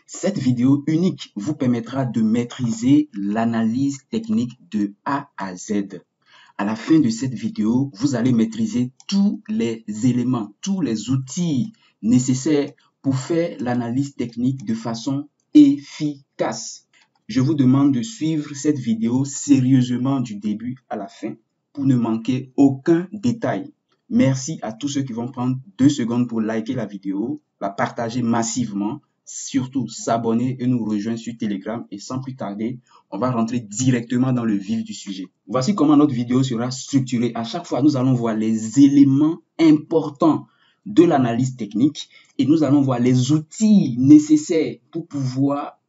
Cette vidéo unique vous permettra de maîtriser l'analyse technique de A à Z. À la fin de cette vidéo, vous allez maîtriser tous les éléments, tous les outils nécessaires pour faire l'analyse technique de façon efficace. Je vous demande de suivre cette vidéo sérieusement du début à la fin pour ne manquer aucun détail. Merci à tous ceux qui vont prendre 2 secondes pour liker la vidéo, la partager massivement, surtout s'abonner et nous rejoindre sur Telegram. Et sans plus tarder, on va rentrer directement dans le vif du sujet. Voici comment notre vidéo sera structurée. À chaque fois, nous allons voir les éléments importants de l'analyse technique et nous allons voir les outils nécessaires pour pouvoir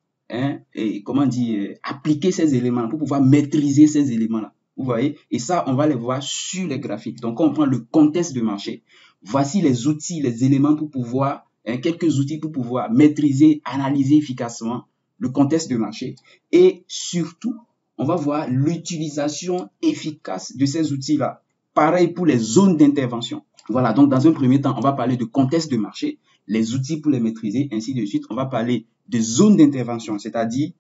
appliquer ces éléments, pour pouvoir maîtriser ces éléments-là. Vous voyez? Et ça, on va les voir sur les graphiques. Donc, on prend le contexte de marché. Voici les outils, les éléments pour pouvoir, quelques outils pour pouvoir maîtriser, analyser efficacement le contexte de marché. Et surtout, on va voir l'utilisation efficace de ces outils-là. Pareil pour les zones d'intervention. Voilà, donc dans un premier temps, on va parler de contexte de marché, les outils pour les maîtriser, ainsi de suite. On va parler de zones d'intervention, c'est-à-dire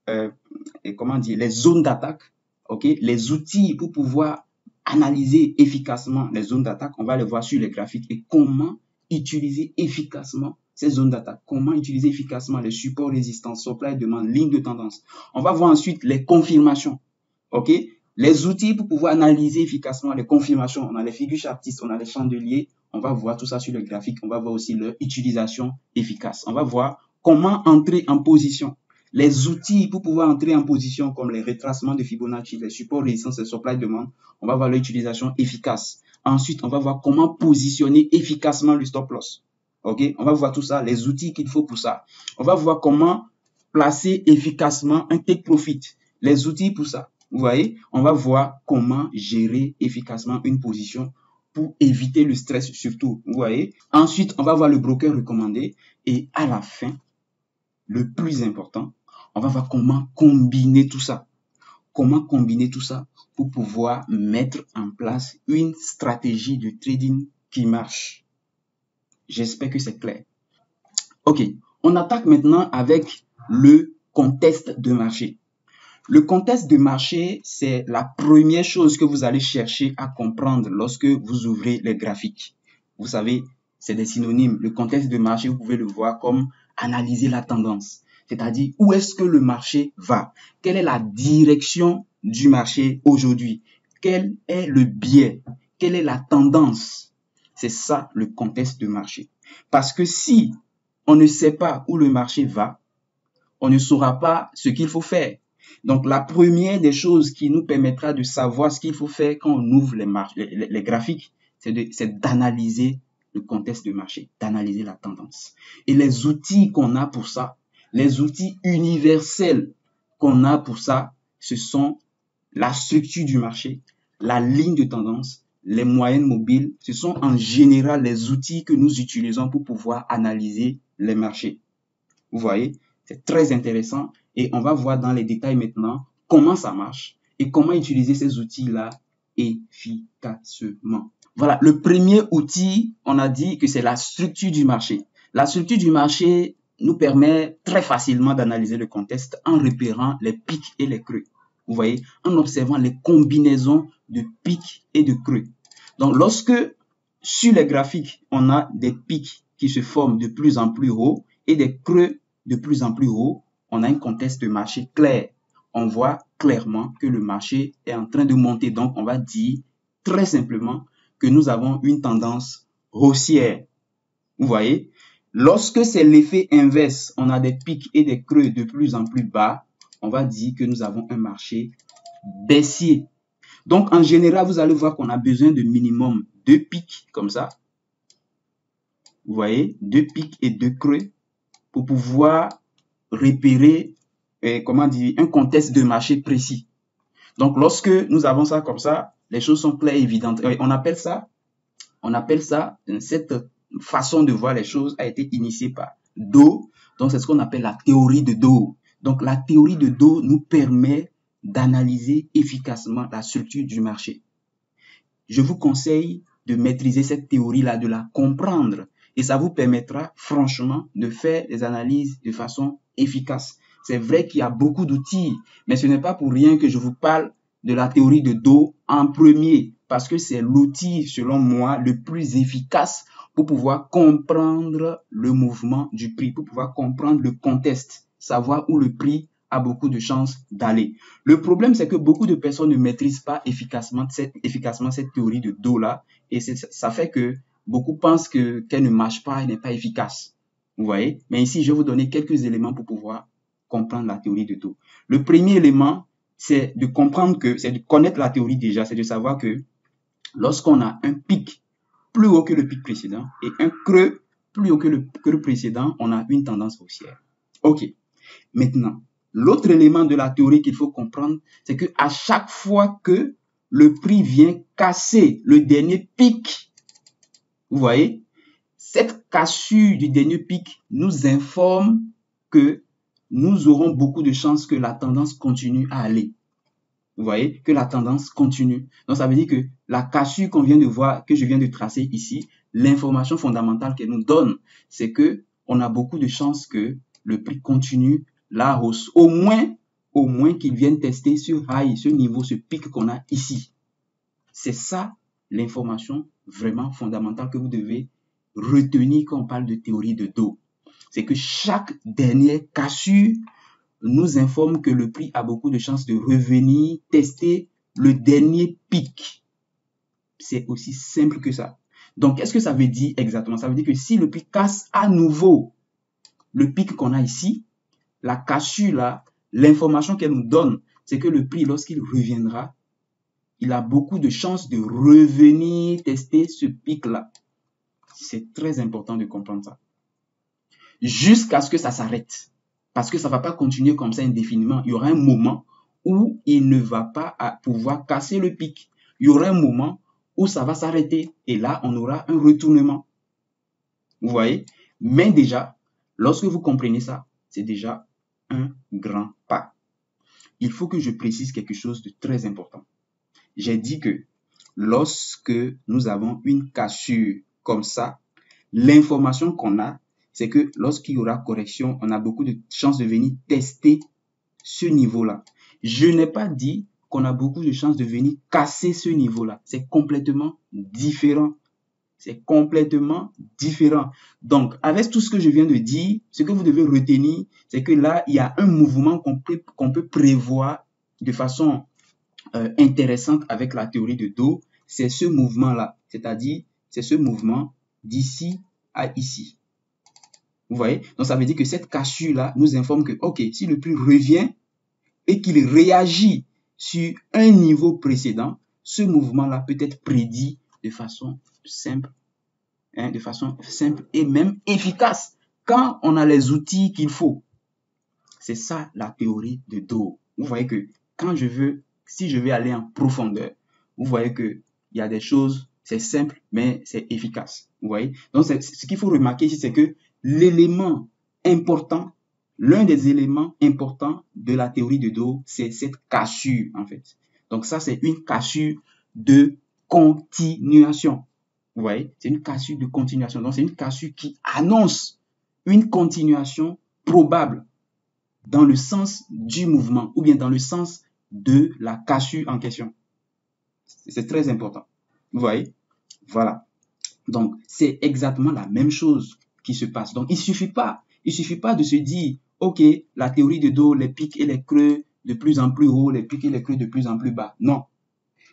les zones d'attaque. Okay? Les outils pour pouvoir analyser efficacement les zones d'attaque, on va les voir sur les graphiques et comment utiliser efficacement ces zones d'attaque, comment utiliser efficacement les supports résistance, supply, demande, ligne de tendance. On va voir ensuite les confirmations, ok? Les outils pour pouvoir analyser efficacement les confirmations, on a les figures chartistes, on a les chandeliers, on va voir tout ça sur le graphique, on va voir aussi leur utilisation efficace. On va voir comment entrer en position. Les outils pour pouvoir entrer en position comme les retracements de Fibonacci, les supports résistance et supply demande, on va voir l'utilisation efficace. Ensuite, on va voir comment positionner efficacement le stop loss. Ok, on va voir tout ça, les outils qu'il faut pour ça. On va voir comment placer efficacement un take profit, les outils pour ça. Vous voyez, on va voir comment gérer efficacement une position pour éviter le stress surtout. Vous voyez. Ensuite, on va voir le broker recommandé et à la fin, le plus important, on va voir comment combiner tout ça. Comment combiner tout ça pour pouvoir mettre en place une stratégie de trading qui marche. J'espère que c'est clair. Ok, on attaque maintenant avec le contexte de marché. Le contexte de marché, c'est la première chose que vous allez chercher à comprendre lorsque vous ouvrez les graphiques. Vous savez, c'est des synonymes. Le contexte de marché, vous pouvez le voir comme analyser la tendance. C'est-à-dire, où est-ce que le marché va? Quelle est la direction du marché aujourd'hui? Quel est le biais? Quelle est la tendance? C'est ça le contexte de marché. Parce que si on ne sait pas où le marché va, on ne saura pas ce qu'il faut faire. Donc, la première des choses qui nous permettra de savoir ce qu'il faut faire quand on ouvre les graphiques, c'est d'analyser le contexte de marché, d'analyser la tendance. Et les outils qu'on a pour ça, les outils universels qu'on a pour ça, ce sont la structure du marché, la ligne de tendance, les moyennes mobiles. Ce sont en général les outils que nous utilisons pour pouvoir analyser les marchés. Vous voyez, c'est très intéressant et on va voir dans les détails maintenant comment ça marche et comment utiliser ces outils-là efficacement. Voilà, le premier outil, on a dit que c'est la structure du marché. La structure du marché nous permet très facilement d'analyser le contexte en repérant les pics et les creux. Vous voyez, en observant les combinaisons de pics et de creux. Donc, lorsque sur les graphiques, on a des pics qui se forment de plus en plus haut et des creux de plus en plus haut, on a un contexte de marché clair. On voit clairement que le marché est en train de monter. Donc, on va dire très simplement que nous avons une tendance haussière. Vous voyez? Lorsque c'est l'effet inverse, on a des pics et des creux de plus en plus bas, on va dire que nous avons un marché baissier. Donc, en général, vous allez voir qu'on a besoin de minimum 2 pics comme ça. Vous voyez? 2 pics et 2 creux pour pouvoir repérer un contexte de marché précis. Donc, lorsque nous avons ça comme ça, les choses sont claires et évidentes. On appelle ça, cette façon de voir les choses a été initiée par Dow. Donc, c'est ce qu'on appelle la théorie de Dow. Donc, la théorie de Dow nous permet d'analyser efficacement la structure du marché. Je vous conseille de maîtriser cette théorie-là, de la comprendre. Et ça vous permettra franchement de faire des analyses de façon efficace. C'est vrai qu'il y a beaucoup d'outils, mais ce n'est pas pour rien que je vous parle de la théorie de dos en premier, parce que c'est l'outil, selon moi, le plus efficace pour pouvoir comprendre le mouvement du prix, pour pouvoir comprendre le contexte, savoir où le prix a beaucoup de chances d'aller. Le problème, c'est que beaucoup de personnes ne maîtrisent pas efficacement cette théorie de dos-là, et ça fait que beaucoup pensent qu'elle ne marche pas, elle n'est pas efficace. Vous voyez? Mais ici, je vais vous donner quelques éléments pour pouvoir comprendre la théorie de dos. Le premier élément, c'est de comprendre c'est de connaître la théorie déjà, c'est de savoir que lorsqu'on a un pic plus haut que le pic précédent et un creux plus haut que le creux précédent, on a une tendance haussière. Ok. Maintenant, l'autre élément de la théorie qu'il faut comprendre, c'est que à chaque fois que le prix vient casser le dernier pic, vous voyez, cette cassure du dernier pic nous informe que nous aurons beaucoup de chances que la tendance continue à aller. Vous voyez, que la tendance continue. Donc, ça veut dire que la cassure qu'on vient de voir, que je viens de tracer ici, l'information fondamentale qu'elle nous donne, c'est que on a beaucoup de chances que le prix continue la hausse. Au moins qu'il vienne tester ce high, ce niveau, ce pic qu'on a ici. C'est ça l'information vraiment fondamentale que vous devez retenir quand on parle de théorie de dos. C'est que chaque dernière cassure nous informe que le prix a beaucoup de chances de revenir tester le dernier pic. C'est aussi simple que ça. Donc, qu'est-ce que ça veut dire exactement? Ça veut dire que si le prix casse à nouveau le pic qu'on a ici, la cassure là, l'information qu'elle nous donne, c'est que le prix, lorsqu'il reviendra, il a beaucoup de chances de revenir tester ce pic-là. C'est très important de comprendre ça. Jusqu'à ce que ça s'arrête. Parce que ça ne va pas continuer comme ça indéfiniment. Il y aura un moment où il ne va pas pouvoir casser le pic. Il y aura un moment où ça va s'arrêter. Et là, on aura un retournement. Vous voyez? Mais déjà, lorsque vous comprenez ça, c'est déjà un grand pas. Il faut que je précise quelque chose de très important. J'ai dit que lorsque nous avons une cassure comme ça, l'information qu'on a, c'est que lorsqu'il y aura correction, on a beaucoup de chances de venir tester ce niveau-là. Je n'ai pas dit qu'on a beaucoup de chances de venir casser ce niveau-là. C'est complètement différent. C'est complètement différent. Donc, avec tout ce que je viens de dire, ce que vous devez retenir, c'est que là, il y a un mouvement qu'on peut prévoir de façon intéressante avec la théorie de dos. C'est ce mouvement-là. C'est-à-dire, c'est ce mouvement d'ici à ici. Vous voyez? Donc, ça veut dire que cette cassure-là nous informe que, OK, si le prix revient et qu'il réagit sur un niveau précédent, ce mouvement-là peut être prédit de façon simple, et même efficace quand on a les outils qu'il faut. C'est ça la théorie de dos. Vous voyez que si je veux aller en profondeur, vous voyez qu'il y a des choses, c'est simple, mais c'est efficace. Vous voyez? Donc, ce qu'il faut remarquer ici, c'est que l'élément important, l'un des éléments importants de la théorie de dos, c'est cette cassure, en fait. Donc, ça, c'est une cassure de continuation. Vous voyez? C'est une cassure de continuation. Donc, c'est une cassure qui annonce une continuation probable dans le sens du mouvement ou bien dans le sens de la cassure en question. C'est très important. Vous voyez? Voilà. Donc, c'est exactement la même chose qui se passe. Donc, il suffit pas de se dire, OK, la théorie de dos, les pics et les creux de plus en plus haut, les pics et les creux de plus en plus bas. Non.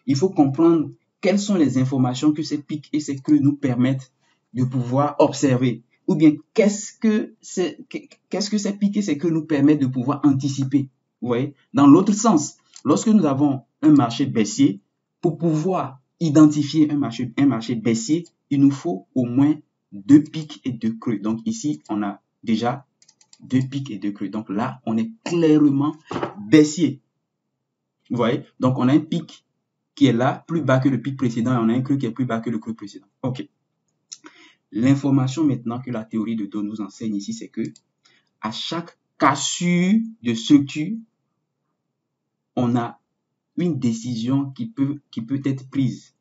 Il faut comprendre quelles sont les informations que ces pics et ces creux nous permettent de pouvoir observer. Ou bien, qu'est-ce que ces pics et ces creux nous permettent de pouvoir anticiper. Vous voyez? Dans l'autre sens, lorsque nous avons un marché baissier, pour pouvoir identifier un marché baissier, il nous faut au moins 2 pics et 2 creux. Donc ici, on a déjà 2 pics et 2 creux. Donc là, on est clairement baissier. Vous voyez? Donc on a un pic qui est là, plus bas que le pic précédent, et on a un creux qui est plus bas que le creux précédent. OK. L'information maintenant que la théorie de dos nous enseigne ici, c'est que à chaque cassure de structure, on a une décision qui peut être prise.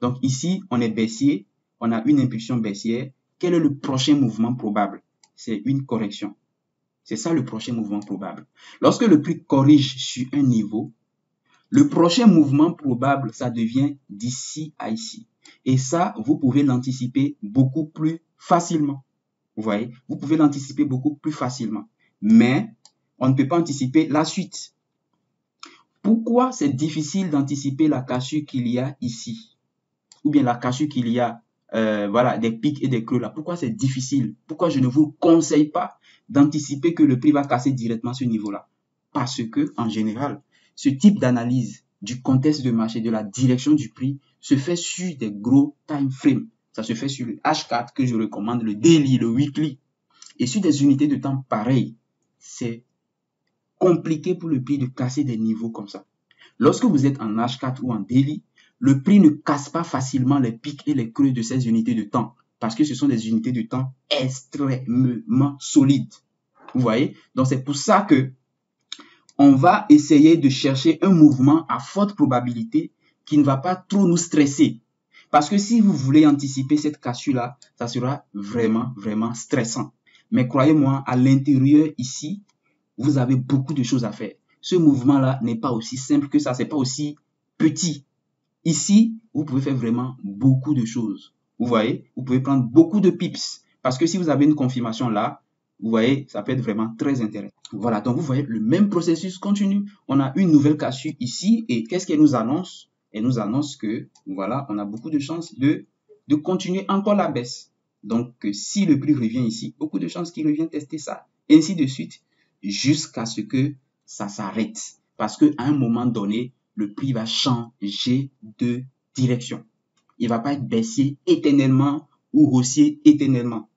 Donc ici, on est baissier, on a une impulsion baissière. Quel est le prochain mouvement probable? C'est une correction. C'est ça le prochain mouvement probable. Lorsque le prix corrige sur un niveau, le prochain mouvement probable, ça devient d'ici à ici. Et ça, vous pouvez l'anticiper beaucoup plus facilement. Vous voyez, vous pouvez l'anticiper beaucoup plus facilement. Mais on ne peut pas anticiper la suite. Pourquoi c'est difficile d'anticiper la cassure qu'il y a ici? Ou bien la cassure qu'il y a, voilà, des pics et des creux là. Pourquoi c'est difficile? Pourquoi je ne vous conseille pas d'anticiper que le prix va casser directement ce niveau-là? Parce que, en général, ce type d'analyse du contexte de marché, de la direction du prix, se fait sur des gros time frames. Ça se fait sur le H4 que je recommande, le daily, le weekly. Et sur des unités de temps pareilles, c'est compliqué pour le prix de casser des niveaux comme ça. Lorsque vous êtes en H4 ou en daily, le prix ne casse pas facilement les pics et les creux de ces unités de temps parce que ce sont des unités de temps extrêmement solides. Vous voyez? Donc, c'est pour ça que on va essayer de chercher un mouvement à forte probabilité qui ne va pas trop nous stresser. Parce que si vous voulez anticiper cette cassure-là, ça sera vraiment, vraiment stressant. Mais croyez-moi, à l'intérieur ici, vous avez beaucoup de choses à faire. Ce mouvement-là n'est pas aussi simple que ça, c'est pas aussi petit. Ici, vous pouvez faire vraiment beaucoup de choses. Vous voyez, vous pouvez prendre beaucoup de pips. Parce que si vous avez une confirmation là, vous voyez, ça peut être vraiment très intéressant. Voilà, donc vous voyez, le même processus continue. On a une nouvelle cassure ici et qu'est-ce qu'elle nous annonce? Elle nous annonce que, voilà, on a beaucoup de chances de continuer encore la baisse. Donc, si le prix revient ici, beaucoup de chances qu'il revienne tester ça. Et ainsi de suite, jusqu'à ce que ça s'arrête. Parce qu'à un moment donné, le prix va changer de direction. Il ne va pas être baissier éternellement ou haussier éternellement.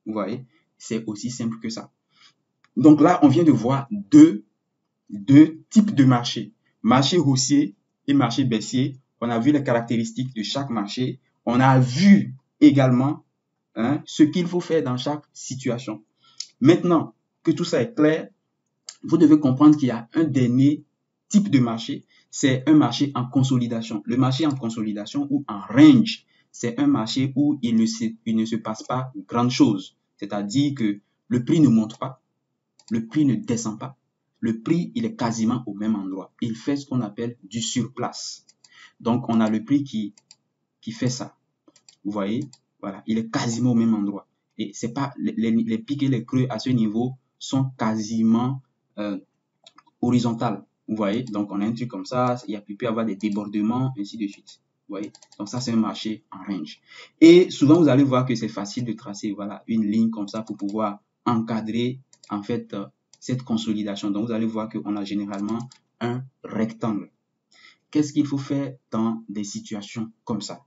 Vous voyez, c'est aussi simple que ça. Donc là, on vient de voir deux types de marchés. Marché haussier et marché baissier. On a vu les caractéristiques de chaque marché. On a vu également ce qu'il faut faire dans chaque situation. Maintenant que tout ça est clair, vous devez comprendre qu'il y a un dernier type de marché. C'est un marché en consolidation. Le marché en consolidation ou en range, c'est un marché où il ne se passe pas grand chose. C'est-à-dire que le prix ne monte pas, le prix ne descend pas. Le prix, il est quasiment au même endroit. Il fait ce qu'on appelle du surplace. Donc, on a le prix qui fait ça. Vous voyez, voilà, il est quasiment au même endroit. Et c'est pas les pics et les creux à ce niveau sont quasiment horizontales. Vous voyez, donc on a un truc comme ça, il peut y avoir des débordements, ainsi de suite. Vous voyez, donc ça c'est un marché en range. Et souvent vous allez voir que c'est facile de tracer, voilà, une ligne comme ça pour pouvoir encadrer en fait cette consolidation. Donc vous allez voir qu'on a généralement un rectangle. Qu'est-ce qu'il faut faire dans des situations comme ça?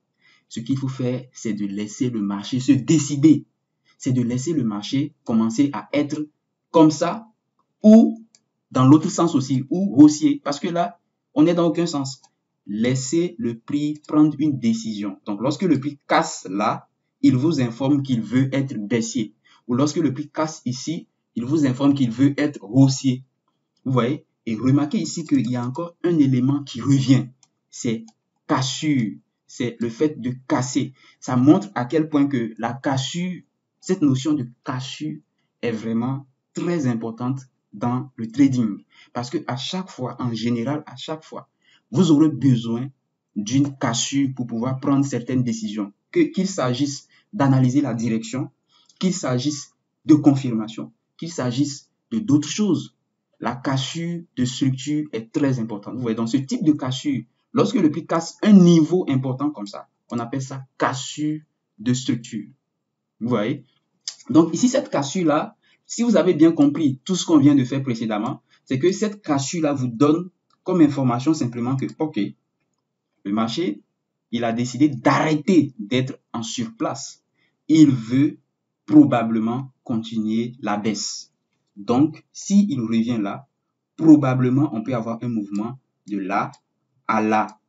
Ce qu'il faut faire, c'est de laisser le marché se décider. C'est de laisser le marché commencer à être comme ça ou dans l'autre sens aussi, ou haussier. Parce que là, on n'est dans aucun sens. Laissez le prix prendre une décision. Donc, lorsque le prix casse là, il vous informe qu'il veut être baissier. Ou lorsque le prix casse ici, il vous informe qu'il veut être haussier. Vous voyez? Et remarquez ici qu'il y a encore un élément qui revient. C'est cassure. C'est le fait de casser. Ça montre à quel point que la cassure, cette notion de cassure est vraiment très importante dans le trading. Parce que à chaque fois, en général, à chaque fois, vous aurez besoin d'une cassure pour pouvoir prendre certaines décisions. Qu'il s'agisse d'analyser la direction, qu'il s'agisse de confirmation, qu'il s'agisse de d'autres choses. La cassure de structure est très importante. Vous voyez, dans ce type de cassure, lorsque le prix casse un niveau important comme ça, on appelle ça cassure de structure. Vous voyez? Donc ici, cette cassure-là, si vous avez bien compris tout ce qu'on vient de faire précédemment, c'est que cette cassure-là vous donne comme information simplement que, ok, le marché, il a décidé d'arrêter d'être en surplace. Il veut probablement continuer la baisse. Donc, s'il revient là, probablement, on peut avoir un mouvement de là à là.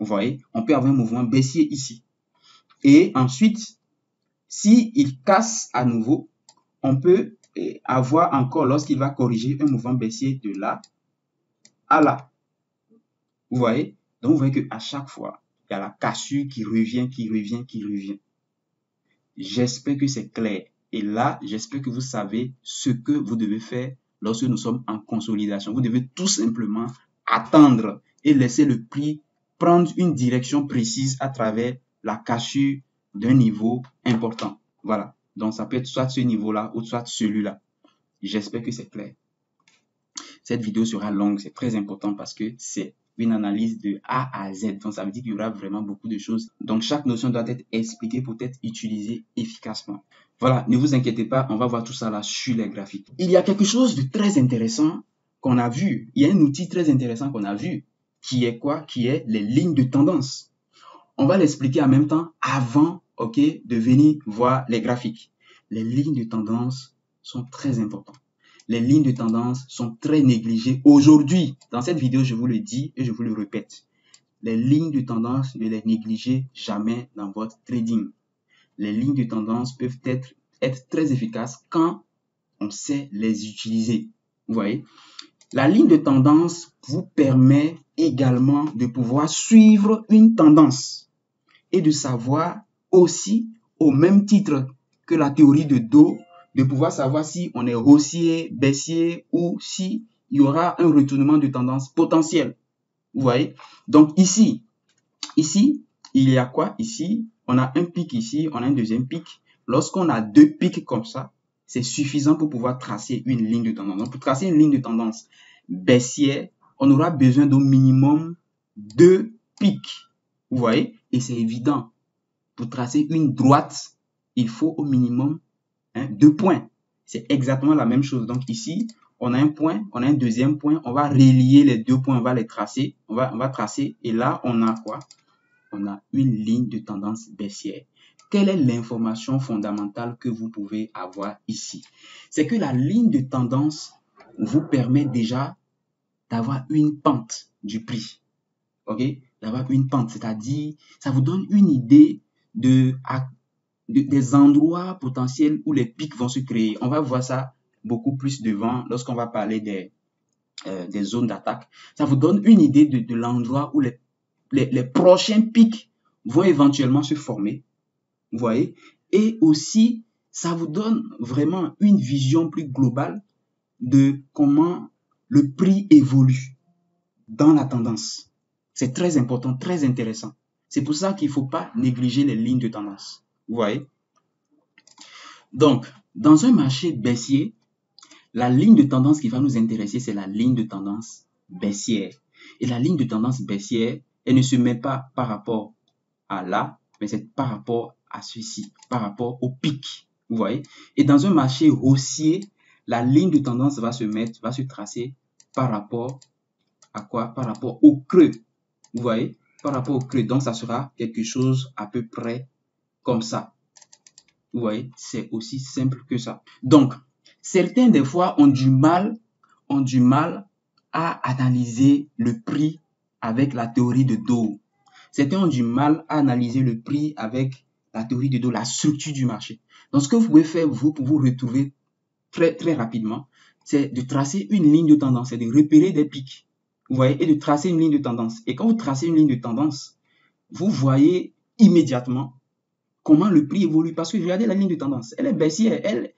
Vous voyez, on peut avoir un mouvement baissier ici. Et ensuite, s'il casse à nouveau, on peut avoir encore, lorsqu'il va corriger, un mouvement baissier de là à là. Vous voyez? Donc, vous voyez qu'à chaque fois, il y a la cassure qui revient, qui revient, qui revient. J'espère que c'est clair. Et là, j'espère que vous savez ce que vous devez faire lorsque nous sommes en consolidation. Vous devez tout simplement attendre et laisser le prix prendre une direction précise à travers la cassure d'un niveau important. Voilà. Donc, ça peut être soit ce niveau-là ou soit celui-là. J'espère que c'est clair. Cette vidéo sera longue, c'est très important parce que c'est une analyse de A à Z. Donc, ça veut dire qu'il y aura vraiment beaucoup de choses. Donc, chaque notion doit être expliquée pour être utilisée efficacement. Voilà, ne vous inquiétez pas, on va voir tout ça là sur les graphiques. Il y a quelque chose de très intéressant qu'on a vu. Il y a un outil très intéressant qu'on a vu, qui est quoi? Qui est les lignes de tendance. On va l'expliquer en même temps avant, ok, de venir voir les graphiques. Les lignes de tendance sont très importantes. Les lignes de tendance sont très négligées aujourd'hui. Dans cette vidéo, je vous le dis et je vous le répète. Les lignes de tendance, ne les négligez jamais dans votre trading. Les lignes de tendance peuvent être très efficaces quand on sait les utiliser. Vous voyez? La ligne de tendance vous permet également de pouvoir suivre une tendance et de savoir aussi, au même titre que la théorie de dos, de pouvoir savoir si on est haussier, baissier ou si il y aura un retournement de tendance potentiel. Vous voyez? Donc ici, il y a quoi? Ici, on a un pic ici, on a un deuxième pic. Lorsqu'on a deux pics comme ça, c'est suffisant pour pouvoir tracer une ligne de tendance. Donc, pour tracer une ligne de tendance baissière, on aura besoin d'au minimum deux pics. Vous voyez? Et c'est évident. Pour tracer une droite, il faut au minimum 2 points. C'est exactement la même chose. Donc ici, on a un point, on a un deuxième point. On va relier les 2 points, on va les tracer. On va tracer. Et là, on a quoi? On a une ligne de tendance baissière. Quelle est l'information fondamentale que vous pouvez avoir ici? C'est que la ligne de tendance vous permet déjà d'avoir une pente du prix. Ok? D'avoir une pente, c'est-à-dire, ça vous donne une idée des endroits potentiels où les pics vont se créer. On va voir ça beaucoup plus devant lorsqu'on va parler des zones d'attaque. Ça vous donne une idée de l'endroit où les prochains pics vont éventuellement se former. Vous voyez? Et aussi, ça vous donne vraiment une vision plus globale de comment le prix évolue dans la tendance. C'est très important, très intéressant. C'est pour ça qu'il ne faut pas négliger les lignes de tendance. Vous voyez? Donc, dans un marché baissier, la ligne de tendance qui va nous intéresser, c'est la ligne de tendance baissière. Et la ligne de tendance baissière, elle ne se met pas par rapport à là, mais c'est par rapport à ceci, par rapport au pic. Vous voyez? Et dans un marché haussier, la ligne de tendance va se tracer par rapport à quoi? Par rapport au creux. Vous voyez? Par rapport au creux. Donc, ça sera quelque chose à peu près comme ça. Vous voyez? C'est aussi simple que ça. Donc, certains, des fois, ont du mal à analyser le prix avec la théorie de Dow. Certains ont du mal à analyser le prix avec la théorie de Dow, la structure du marché. Donc, ce que vous pouvez faire, vous, pour vous retrouver très, très rapidement, c'est de tracer une ligne de tendance, c'est de repérer des pics. Vous voyez, et de tracer une ligne de tendance. Et quand vous tracez une ligne de tendance, vous voyez immédiatement comment le prix évolue. Parce que regardez la ligne de tendance, elle est baissière, elle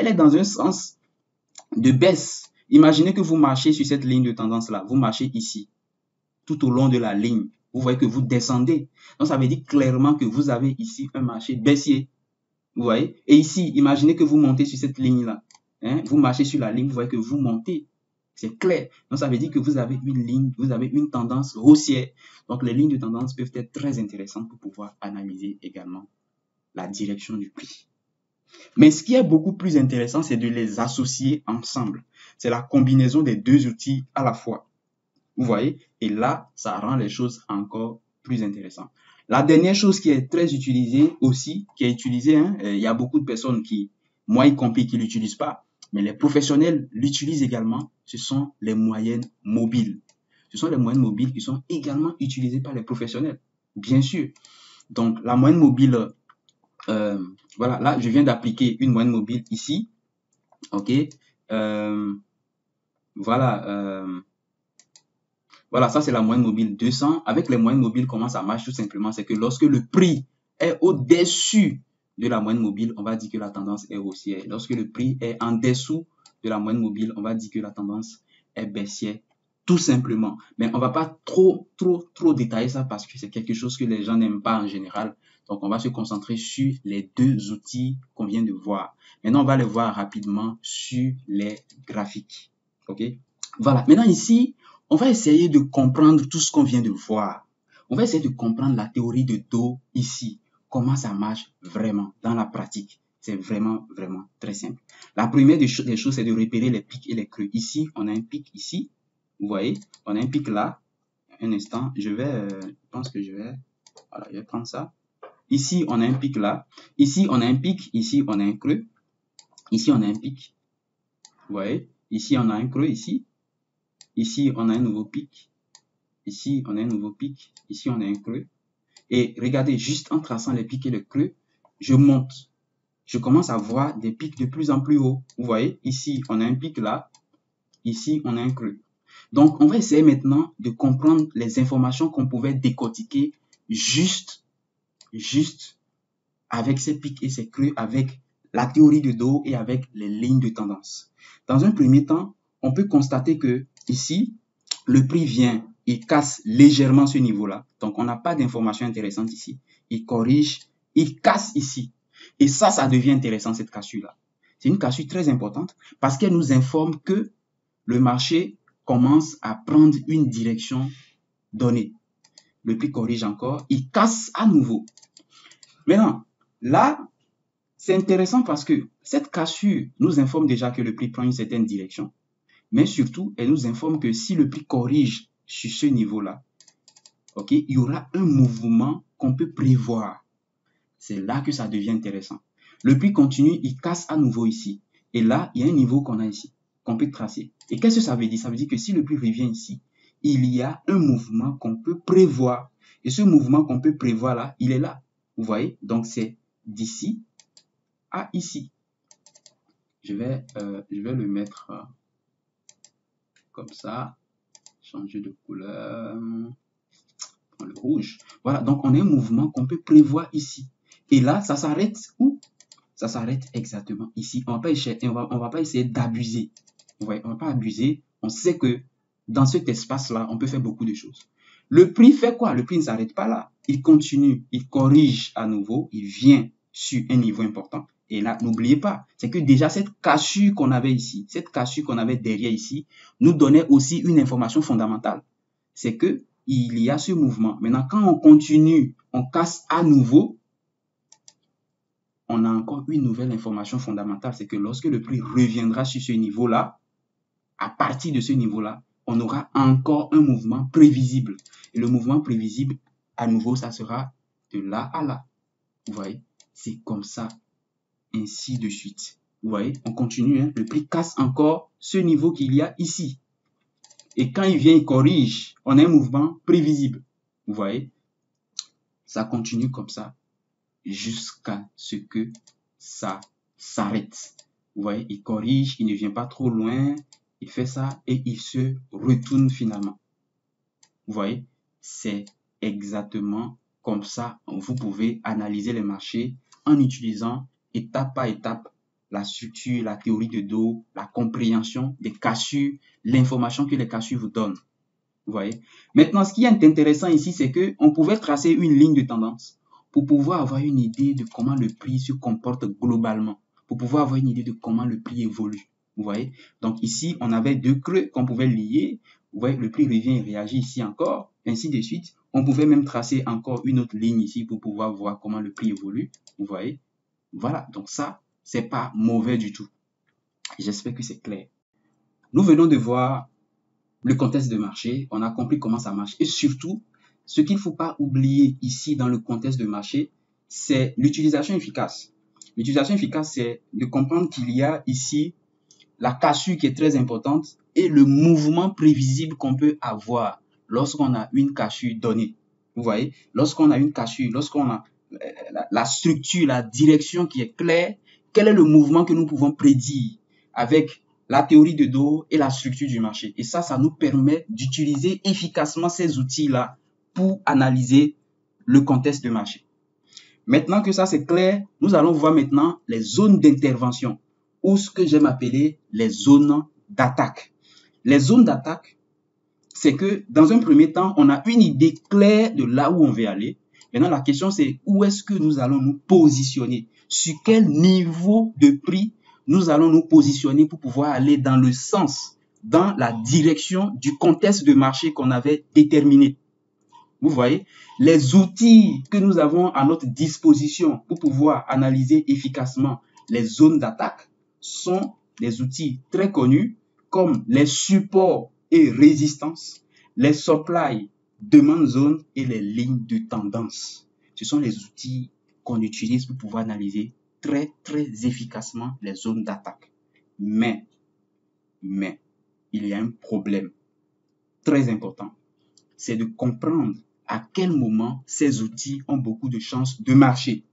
est dans un sens de baisse. Imaginez que vous marchez sur cette ligne de tendance-là, vous marchez ici, tout au long de la ligne. Vous voyez que vous descendez. Donc, ça veut dire clairement que vous avez ici un marché baissier. Vous voyez? Et ici, imaginez que vous montez sur cette ligne-là. Vous marchez sur la ligne, vous voyez que vous montez. C'est clair. Donc, ça veut dire que vous avez une ligne, vous avez une tendance haussière. Donc, les lignes de tendance peuvent être très intéressantes pour pouvoir analyser également la direction du prix. Mais ce qui est beaucoup plus intéressant, c'est de les associer ensemble. C'est la combinaison des deux outils à la fois. Vous voyez? Et là, ça rend les choses encore plus intéressantes. La dernière chose qui est très utilisée aussi, il y a beaucoup de personnes qui, moi y compris, qui ne l'utilisent pas, mais les professionnels l'utilisent également, ce sont les moyennes mobiles. Ce sont les moyennes mobiles qui sont également utilisées par les professionnels, bien sûr. Donc, la moyenne mobile, voilà, là, je viens d'appliquer une moyenne mobile ici. OK. Voilà, ça c'est la moyenne mobile 200. Avec les moyennes mobiles, comment ça marche tout simplement? C'est que lorsque le prix est au-dessus de la moyenne mobile, on va dire que la tendance est haussière. Lorsque le prix est en dessous de la moyenne mobile, on va dire que la tendance est baissière, tout simplement. Mais on ne va pas trop détailler ça parce que c'est quelque chose que les gens n'aiment pas en général. Donc, on va se concentrer sur les deux outils qu'on vient de voir. Maintenant, on va les voir rapidement sur les graphiques. OK? Voilà. Maintenant, ici, on va essayer de comprendre tout ce qu'on vient de voir. On va essayer de comprendre la théorie de dos ici. Comment ça marche vraiment dans la pratique. C'est vraiment très simple. La première des choses, c'est de repérer les pics et les creux. Ici, on a un pic ici. Vous voyez, on a un pic là. Un instant, je pense que je vais prendre ça. Ici, on a un pic là. Ici, on a un pic. Ici, on a un creux. Ici, on a un pic. Vous voyez, ici, on a un creux ici. Ici, on a un nouveau pic. Ici, on a un nouveau pic. Ici, on a un creux. Et regardez, juste en traçant les pics et les creux, je monte. Je commence à voir des pics de plus en plus hauts. Vous voyez, ici, on a un pic là. Ici, on a un creux. Donc, on va essayer maintenant de comprendre les informations qu'on pouvait décortiquer juste avec ces pics et ces creux, avec la théorie de dos et avec les lignes de tendance. Dans un premier temps, on peut constater que ici, le prix vient, il casse légèrement ce niveau-là. Donc, on n'a pas d'informations intéressantes ici. Il corrige, il casse ici. Et ça devient intéressant, cette cassure-là. C'est une cassure très importante parce qu'elle nous informe que le marché commence à prendre une direction donnée. Le prix corrige encore, il casse à nouveau. Maintenant, là, c'est intéressant parce que cette cassure nous informe déjà que le prix prend une certaine direction. Mais surtout, elle nous informe que si le prix corrige sur ce niveau-là, ok, il y aura un mouvement qu'on peut prévoir. C'est là que ça devient intéressant. Le prix continue, il casse à nouveau ici. Et là, il y a un niveau qu'on a ici, qu'on peut tracer. Et qu'est-ce que ça veut dire? Ça veut dire que si le prix revient ici, il y a un mouvement qu'on peut prévoir. Et ce mouvement qu'on peut prévoir là, il est là. Vous voyez? Donc, c'est d'ici à ici. Je vais le mettre comme ça. Changer de couleur. Le rouge. Voilà, donc on a un mouvement qu'on peut prévoir ici. Et là, ça s'arrête où? Ça s'arrête exactement ici. On ne va pas essayer d'abuser. On ne va pas abuser. On sait que dans cet espace-là, on peut faire beaucoup de choses. Le prix fait quoi? Le prix ne s'arrête pas là. Il continue, il corrige à nouveau, il vient sur un niveau important. Et là, n'oubliez pas, c'est que déjà cette cassure qu'on avait ici, cette cassure qu'on avait derrière ici, nous donnait aussi une information fondamentale. C'est que il y a ce mouvement. Maintenant, quand on continue, on casse à nouveau, on a encore une nouvelle information fondamentale. C'est que lorsque le prix reviendra sur ce niveau-là, à partir de ce niveau-là, on aura encore un mouvement prévisible. Et le mouvement prévisible, à nouveau, ça sera de là à là. Vous voyez, c'est comme ça, ainsi de suite. Vous voyez, on continue. Hein? Le prix casse encore ce niveau qu'il y a ici. Et quand il vient, il corrige. On a un mouvement prévisible. Vous voyez, ça continue comme ça jusqu'à ce que ça s'arrête. Vous voyez, il corrige, il ne vient pas trop loin. Il fait ça et il se retourne finalement. Vous voyez, c'est exactement comme ça. Vous pouvez analyser les marchés en utilisant étape par étape la structure, la théorie de dos, la compréhension des cassures, l'information que les cassures vous donnent. Vous voyez. Maintenant, ce qui est intéressant ici, c'est qu'on pouvait tracer une ligne de tendance pour pouvoir avoir une idée de comment le prix se comporte globalement, pour pouvoir avoir une idée de comment le prix évolue. Vous voyez. Donc ici, on avait deux creux qu'on pouvait lier. Vous voyez, le prix revient et réagit ici encore, ainsi de suite. On pouvait même tracer encore une autre ligne ici pour pouvoir voir comment le prix évolue. Vous voyez. Voilà. Donc ça, c'est pas mauvais du tout. J'espère que c'est clair. Nous venons de voir le contexte de marché, on a compris comment ça marche. Et surtout, ce qu'il ne faut pas oublier ici dans le contexte de marché, c'est l'utilisation efficace. L'utilisation efficace, c'est de comprendre qu'il y a ici la cassure qui est très importante et le mouvement prévisible qu'on peut avoir lorsqu'on a une cassure donnée. Vous voyez, lorsqu'on a une cassure, lorsqu'on a la structure, la direction qui est claire, quel est le mouvement que nous pouvons prédire avec la théorie de dos et la structure du marché. Et ça nous permet d'utiliser efficacement ces outils-là pour analyser le contexte de marché. Maintenant que ça c'est clair, nous allons voir maintenant les zones d'intervention ou ce que j'aime appeler les zones d'attaque. Les zones d'attaque, c'est que dans un premier temps, on a une idée claire de là où on veut aller. Maintenant, la question c'est où est-ce que nous allons nous positionner? Sur quel niveau de prix nous allons nous positionner pour pouvoir aller dans le sens, dans la direction du contexte de marché qu'on avait déterminé. Vous voyez, les outils que nous avons à notre disposition pour pouvoir analyser efficacement les zones d'attaque sont des outils très connus comme les supports et résistances, les supply, demande zone et les lignes de tendance. Ce sont les outils qu'on utilise pour pouvoir analyser très efficacement les zones d'attaque. Mais, il y a un problème très important. C'est de comprendre à quel moment ces outils ont beaucoup de chances de marcher.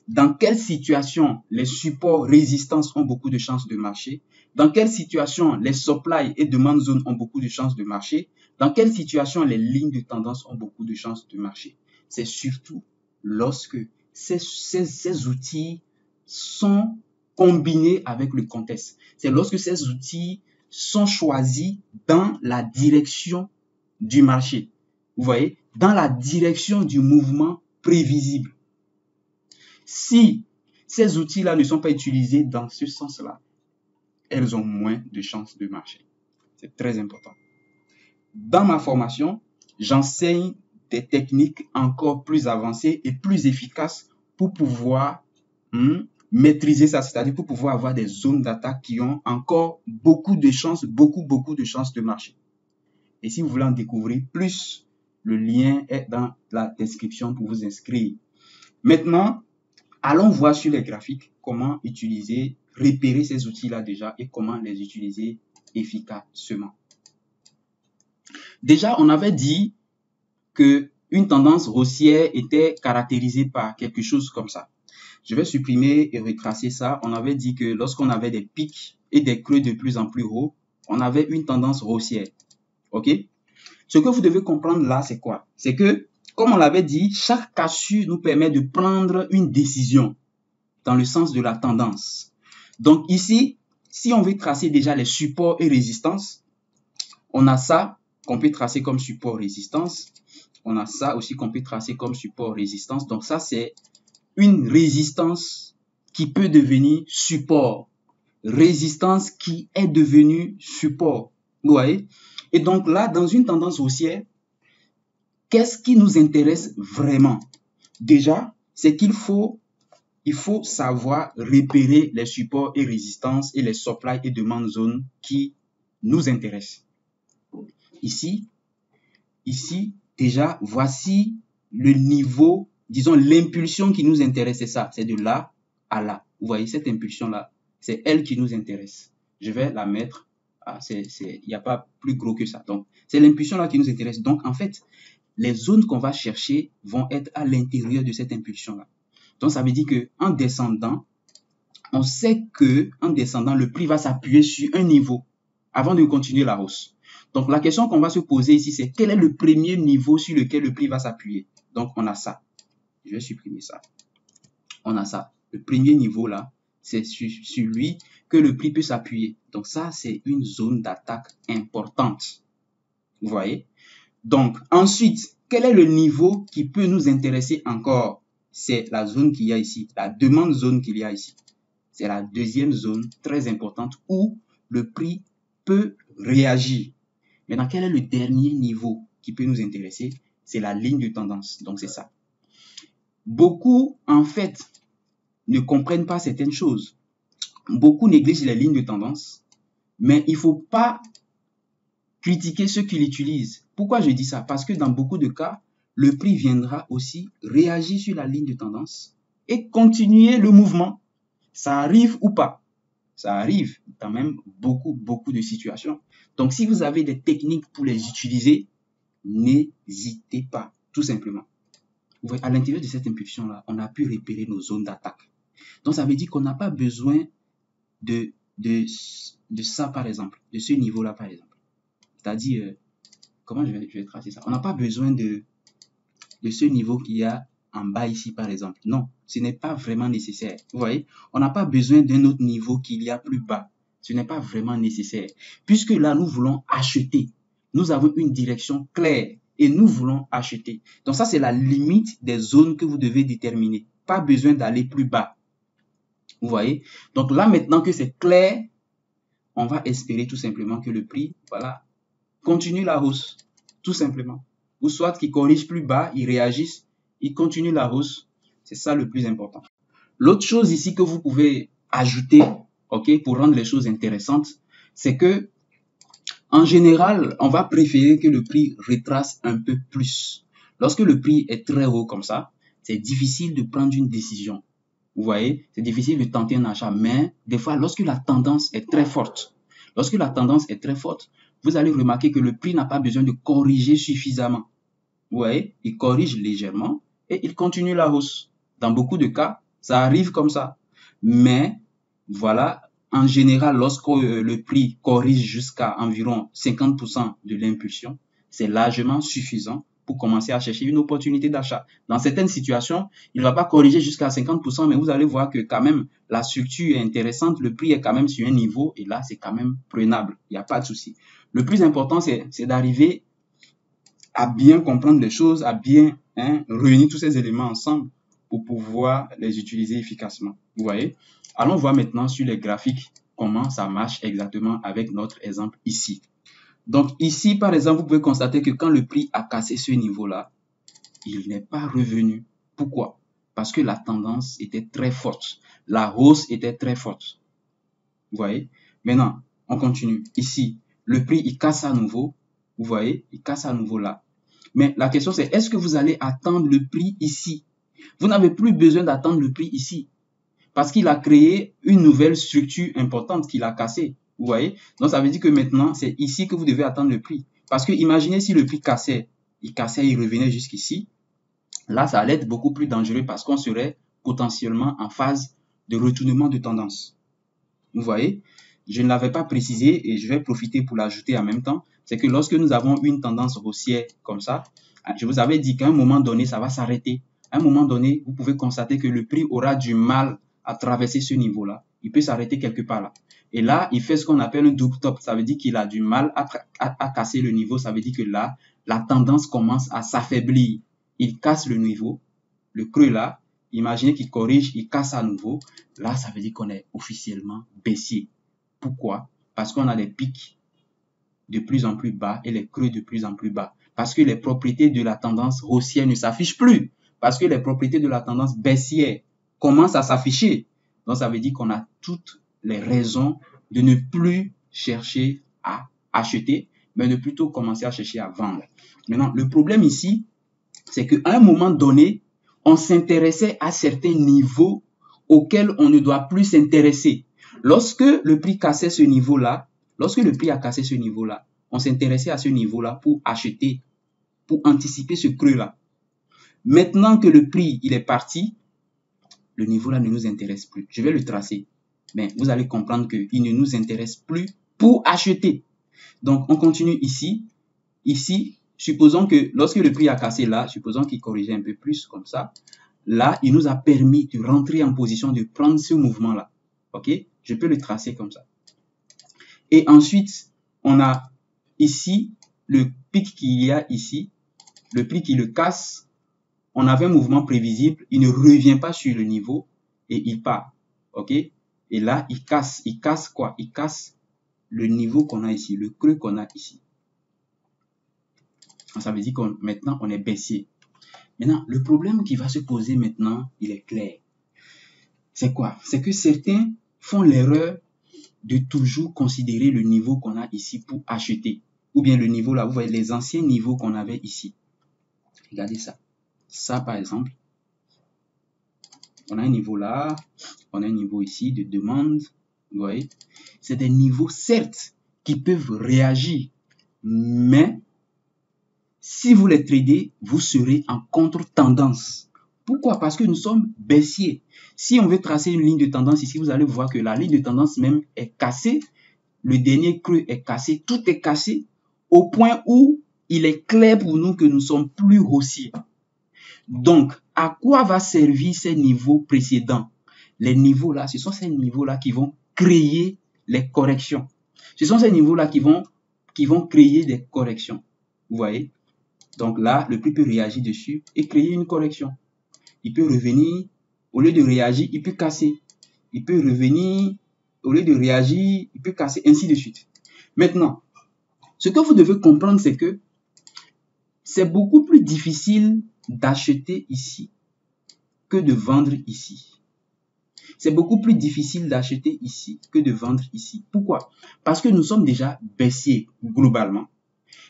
Dans quelle situation les supports résistance ont beaucoup de chances de marcher? Dans quelle situation les supply et demande zone ont beaucoup de chances de marcher? Dans quelle situation les lignes de tendance ont beaucoup de chances de marcher? C'est surtout lorsque ces outils sont combinés avec le contexte. C'est lorsque ces outils sont choisis dans la direction du marché. Vous voyez, dans la direction du mouvement prévisible. Si ces outils-là ne sont pas utilisés dans ce sens-là, elles ont moins de chances de marcher. C'est très important. Dans ma formation, j'enseigne des techniques encore plus avancées et plus efficaces pour pouvoir maîtriser ça, c'est-à-dire pour pouvoir avoir des zones d'attaque qui ont encore beaucoup de chances, beaucoup de chances de marcher. Et si vous voulez en découvrir plus, le lien est dans la description pour vous inscrire. Maintenant, allons voir sur les graphiques comment utiliser, repérer ces outils-là déjà et comment les utiliser efficacement. Déjà, on avait dit qu'une tendance haussière était caractérisée par quelque chose comme ça. Je vais supprimer et retracer ça. On avait dit que lorsqu'on avait des pics et des creux de plus en plus hauts, on avait une tendance haussière. OK? Ce que vous devez comprendre là, c'est quoi? C'est que, comme on l'avait dit, chaque cassure nous permet de prendre une décision dans le sens de la tendance. Donc ici, si on veut tracer déjà les supports et résistances, on a ça qu'on peut tracer comme support-résistance. On a ça aussi qu'on peut tracer comme support-résistance. Donc ça, c'est une résistance qui peut devenir support. Résistance qui est devenue support. Vous voyez? Et donc là, dans une tendance haussière, qu'est-ce qui nous intéresse vraiment? Déjà, c'est qu'il faut savoir repérer les supports et résistances et les supply et demande zones qui nous intéressent. Ici, déjà, voici le niveau, disons l'impulsion qui nous intéresse, c'est ça, c'est de là à là. Vous voyez cette impulsion-là, c'est elle qui nous intéresse. Je vais la mettre, il n'y a pas plus gros que ça. Donc, c'est l'impulsion-là qui nous intéresse. Donc, en fait, les zones qu'on va chercher vont être à l'intérieur de cette impulsion-là. Donc, ça veut dire qu'en descendant, on sait qu'en descendant, le prix va s'appuyer sur un niveau avant de continuer la hausse. Donc, la question qu'on va se poser ici, c'est quel est le premier niveau sur lequel le prix va s'appuyer? Donc, on a ça. Je vais supprimer ça. On a ça. Le premier niveau là, c'est sur lui que le prix peut s'appuyer. Donc, ça, c'est une zone d'attaque importante. Vous voyez? Donc, ensuite, quel est le niveau qui peut nous intéresser encore? C'est la zone qu'il y a ici, la demande zone qu'il y a ici. C'est la deuxième zone très importante où le prix peut réagir. Maintenant, quel est le dernier niveau qui peut nous intéresser? C'est la ligne de tendance. Donc, c'est ça. Beaucoup, en fait, ne comprennent pas certaines choses. Beaucoup négligent les lignes de tendance, mais il ne faut pas critiquer ceux qui l'utilisent. Pourquoi je dis ça? Parce que dans beaucoup de cas, le prix viendra aussi réagir sur la ligne de tendance et continuer le mouvement. Ça arrive ou pas? Ça arrive dans même beaucoup de situations. Donc, si vous avez des techniques pour les utiliser, n'hésitez pas, tout simplement. Vous voyez, à l'intérieur de cette impulsion-là, on a pu repérer nos zones d'attaque. Donc, ça veut dire qu'on n'a pas besoin de ça, par exemple, de ce niveau-là, par exemple. C'est-à-dire, comment je vais tracer ça? On n'a pas besoin de ce niveau qu'il y a en bas ici, par exemple. Non, ce n'est pas vraiment nécessaire. Vous voyez, on n'a pas besoin d'un autre niveau qu'il y a plus bas. Ce n'est pas vraiment nécessaire. Puisque là, nous voulons acheter. Nous avons une direction claire et nous voulons acheter. Donc ça, c'est la limite des zones que vous devez déterminer. Pas besoin d'aller plus bas. Vous voyez? Donc là, maintenant que c'est clair, on va espérer tout simplement que le prix, voilà, continue la hausse. Tout simplement. Ou soit qu'il corrige plus bas, il réagisse, il continue la hausse. C'est ça le plus important. L'autre chose ici que vous pouvez ajouter, ok, pour rendre les choses intéressantes, c'est que en général, on va préférer que le prix retrace un peu plus. Lorsque le prix est très haut comme ça, c'est difficile de prendre une décision. Vous voyez, c'est difficile de tenter un achat, mais des fois, lorsque la tendance est très forte, vous allez remarquer que le prix n'a pas besoin de corriger suffisamment. Vous voyez, il corrige légèrement et il continue la hausse. Dans beaucoup de cas, ça arrive comme ça. Mais voilà, en général, lorsque le prix corrige jusqu'à environ 50% de l'impulsion, c'est largement suffisant pour commencer à chercher une opportunité d'achat. Dans certaines situations, il ne va pas corriger jusqu'à 50%, mais vous allez voir que quand même, la structure est intéressante, le prix est quand même sur un niveau, et là, c'est quand même prenable. Il n'y a pas de souci. Le plus important, c'est d'arriver à bien comprendre les choses, à bien réunir tous ces éléments ensemble pour pouvoir les utiliser efficacement. Vous voyez? Allons voir maintenant sur les graphiques comment ça marche exactement avec notre exemple ici. Donc ici, par exemple, vous pouvez constater que quand le prix a cassé ce niveau-là, il n'est pas revenu. Pourquoi? Parce que la tendance était très forte. La hausse était très forte. Vous voyez? Maintenant, on continue. Ici, le prix, il casse à nouveau. Vous voyez? Il casse à nouveau là. Mais la question, c'est est-ce que vous allez attendre le prix ici? Vous n'avez plus besoin d'attendre le prix ici. Parce qu'il a créé une nouvelle structure importante qu'il a cassée. Vous voyez? Donc, ça veut dire que maintenant, c'est ici que vous devez attendre le prix. Parce que imaginez si le prix cassait, il revenait jusqu'ici. Là, ça allait être beaucoup plus dangereux parce qu'on serait potentiellement en phase de retournement de tendance. Vous voyez? Je ne l'avais pas précisé et je vais profiter pour l'ajouter en même temps. C'est que lorsque nous avons une tendance haussière comme ça, je vous avais dit qu'à un moment donné, ça va s'arrêter. À un moment donné, vous pouvez constater que le prix aura du mal à traverser ce niveau-là. Il peut s'arrêter quelque part là. Et là, il fait ce qu'on appelle un double top. Ça veut dire qu'il a du mal à casser le niveau. Ça veut dire que là, la tendance commence à s'affaiblir. Il casse le niveau, le creux là. Imaginez qu'il corrige, il casse à nouveau. Là, ça veut dire qu'on est officiellement baissier. Pourquoi? Parce qu'on a des pics de plus en plus bas et les creux de plus en plus bas. Parce que les propriétés de la tendance haussière ne s'affichent plus. Parce que les propriétés de la tendance baissière commencent à s'afficher. Donc, ça veut dire qu'on a toutes les raisons de ne plus chercher à acheter, mais de plutôt commencer à chercher à vendre. Maintenant, le problème ici, c'est qu'à un moment donné, on s'intéressait à certains niveaux auxquels on ne doit plus s'intéresser. Lorsque le prix cassait ce niveau-là, on s'intéressait à ce niveau-là pour acheter, pour anticiper ce creux-là. Maintenant que le prix il est parti, le niveau-là ne nous intéresse plus. Je vais le tracer, mais vous allez comprendre qu'il ne nous intéresse plus pour acheter. Donc, on continue ici. Ici, supposons que lorsque le prix a cassé là, supposons qu'il corrigeait un peu plus comme ça. Là, il nous a permis de rentrer en position de prendre ce mouvement-là. OK? Je peux le tracer comme ça. Et ensuite, on a ici le pic qu'il y a ici, le prix qui le casse. On avait un mouvement prévisible, il ne revient pas sur le niveau et il part. OK? Et là, il casse quoi? Il casse le niveau qu'on a ici, le creux qu'on a ici. Ça veut dire que maintenant, on est baissier. Maintenant, le problème qui va se poser maintenant, il est clair. C'est quoi? C'est que certains font l'erreur de toujours considérer le niveau qu'on a ici pour acheter. Ou bien le niveau là, vous voyez les anciens niveaux qu'on avait ici. Regardez ça. Ça, par exemple, on a un niveau là, on a un niveau ici de demande. Vous voyez? C'est des niveaux, certes, qui peuvent réagir, mais si vous les tradez, vous serez en contre-tendance. Pourquoi? Parce que nous sommes baissiers. Si on veut tracer une ligne de tendance ici, vous allez voir que la ligne de tendance même est cassée. Le dernier creux est cassé. Tout est cassé au point où il est clair pour nous que nous sommes plus haussiers. Donc, à quoi va servir ces niveaux précédents? Les niveaux là, ce sont ces niveaux là qui vont créer les corrections. Ce sont ces niveaux là qui vont créer des corrections. Vous voyez? Donc là, le prix peut réagir dessus et créer une correction. Il peut revenir, au lieu de réagir, il peut casser. Il peut revenir, au lieu de réagir, il peut casser, ainsi de suite. Maintenant, ce que vous devez comprendre, c'est que c'est beaucoup plus difficile d'acheter ici que de vendre ici. C'est beaucoup plus difficile d'acheter ici que de vendre ici. Pourquoi? Parce que nous sommes déjà baissiers globalement.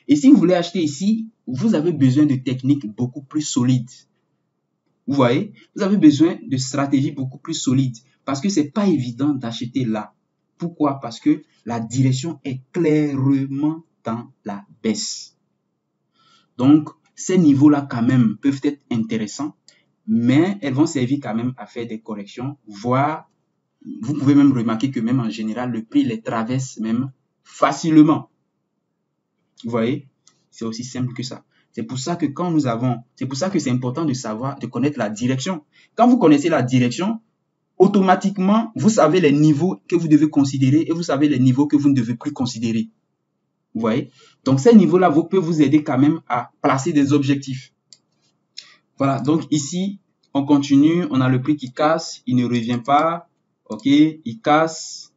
Et si vous voulez acheter ici, vous avez besoin de techniques beaucoup plus solides. Vous voyez? Vous avez besoin de stratégies beaucoup plus solides parce que ce n'est pas évident d'acheter là. Pourquoi? Parce que la direction est clairement dans la baisse. Donc, ces niveaux-là quand même peuvent être intéressants, mais elles vont servir quand même à faire des corrections, voire vous pouvez même remarquer que même en général, le prix les traverse même facilement. Vous voyez? C'est aussi simple que ça. C'est pour ça que c'est important de savoir, de connaître la direction. Quand vous connaissez la direction, automatiquement, vous savez les niveaux que vous devez considérer et vous savez les niveaux que vous ne devez plus considérer. Vous voyez? Donc, ces niveaux-là peuvent vous aider quand même à placer des objectifs. Voilà. Donc, ici, on continue. On a le prix qui casse. Il ne revient pas. OK. Il casse.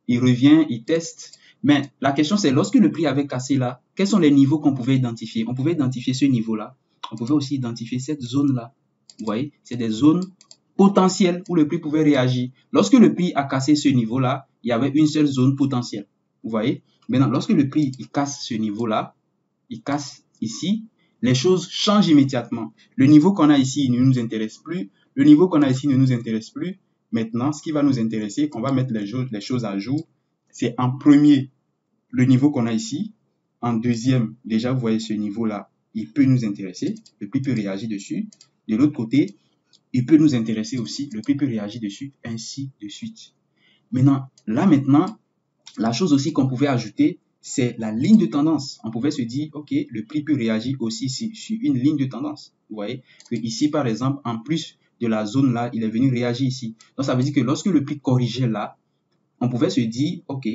Il revient. Il teste. Mais la question, c'est lorsque le prix avait cassé là, quels sont les niveaux qu'on pouvait identifier? On pouvait identifier ce niveau-là. On pouvait aussi identifier cette zone-là. Vous voyez? C'est des zones potentielles où le prix pouvait réagir. Lorsque le prix a cassé ce niveau-là, il y avait une seule zone potentielle. Vous voyez? Maintenant, lorsque le prix il casse ce niveau-là, il casse ici, les choses changent immédiatement. Le niveau qu'on a ici ne nous intéresse plus. Le niveau qu'on a ici ne nous intéresse plus. Maintenant, ce qui va nous intéresser, on va mettre les choses à jour, c'est en premier, le niveau qu'on a ici. En deuxième, déjà, vous voyez ce niveau-là, il peut nous intéresser. Le prix peut réagir dessus. De l'autre côté, il peut nous intéresser aussi. Le prix peut réagir dessus, ainsi de suite. Maintenant, la chose aussi qu'on pouvait ajouter, c'est la ligne de tendance. On pouvait se dire, OK, le prix peut réagir aussi sur une ligne de tendance. Vous voyez que ici, par exemple, en plus de la zone là, il est venu réagir ici. Donc, ça veut dire que lorsque le prix corrigeait là, on pouvait se dire, OK,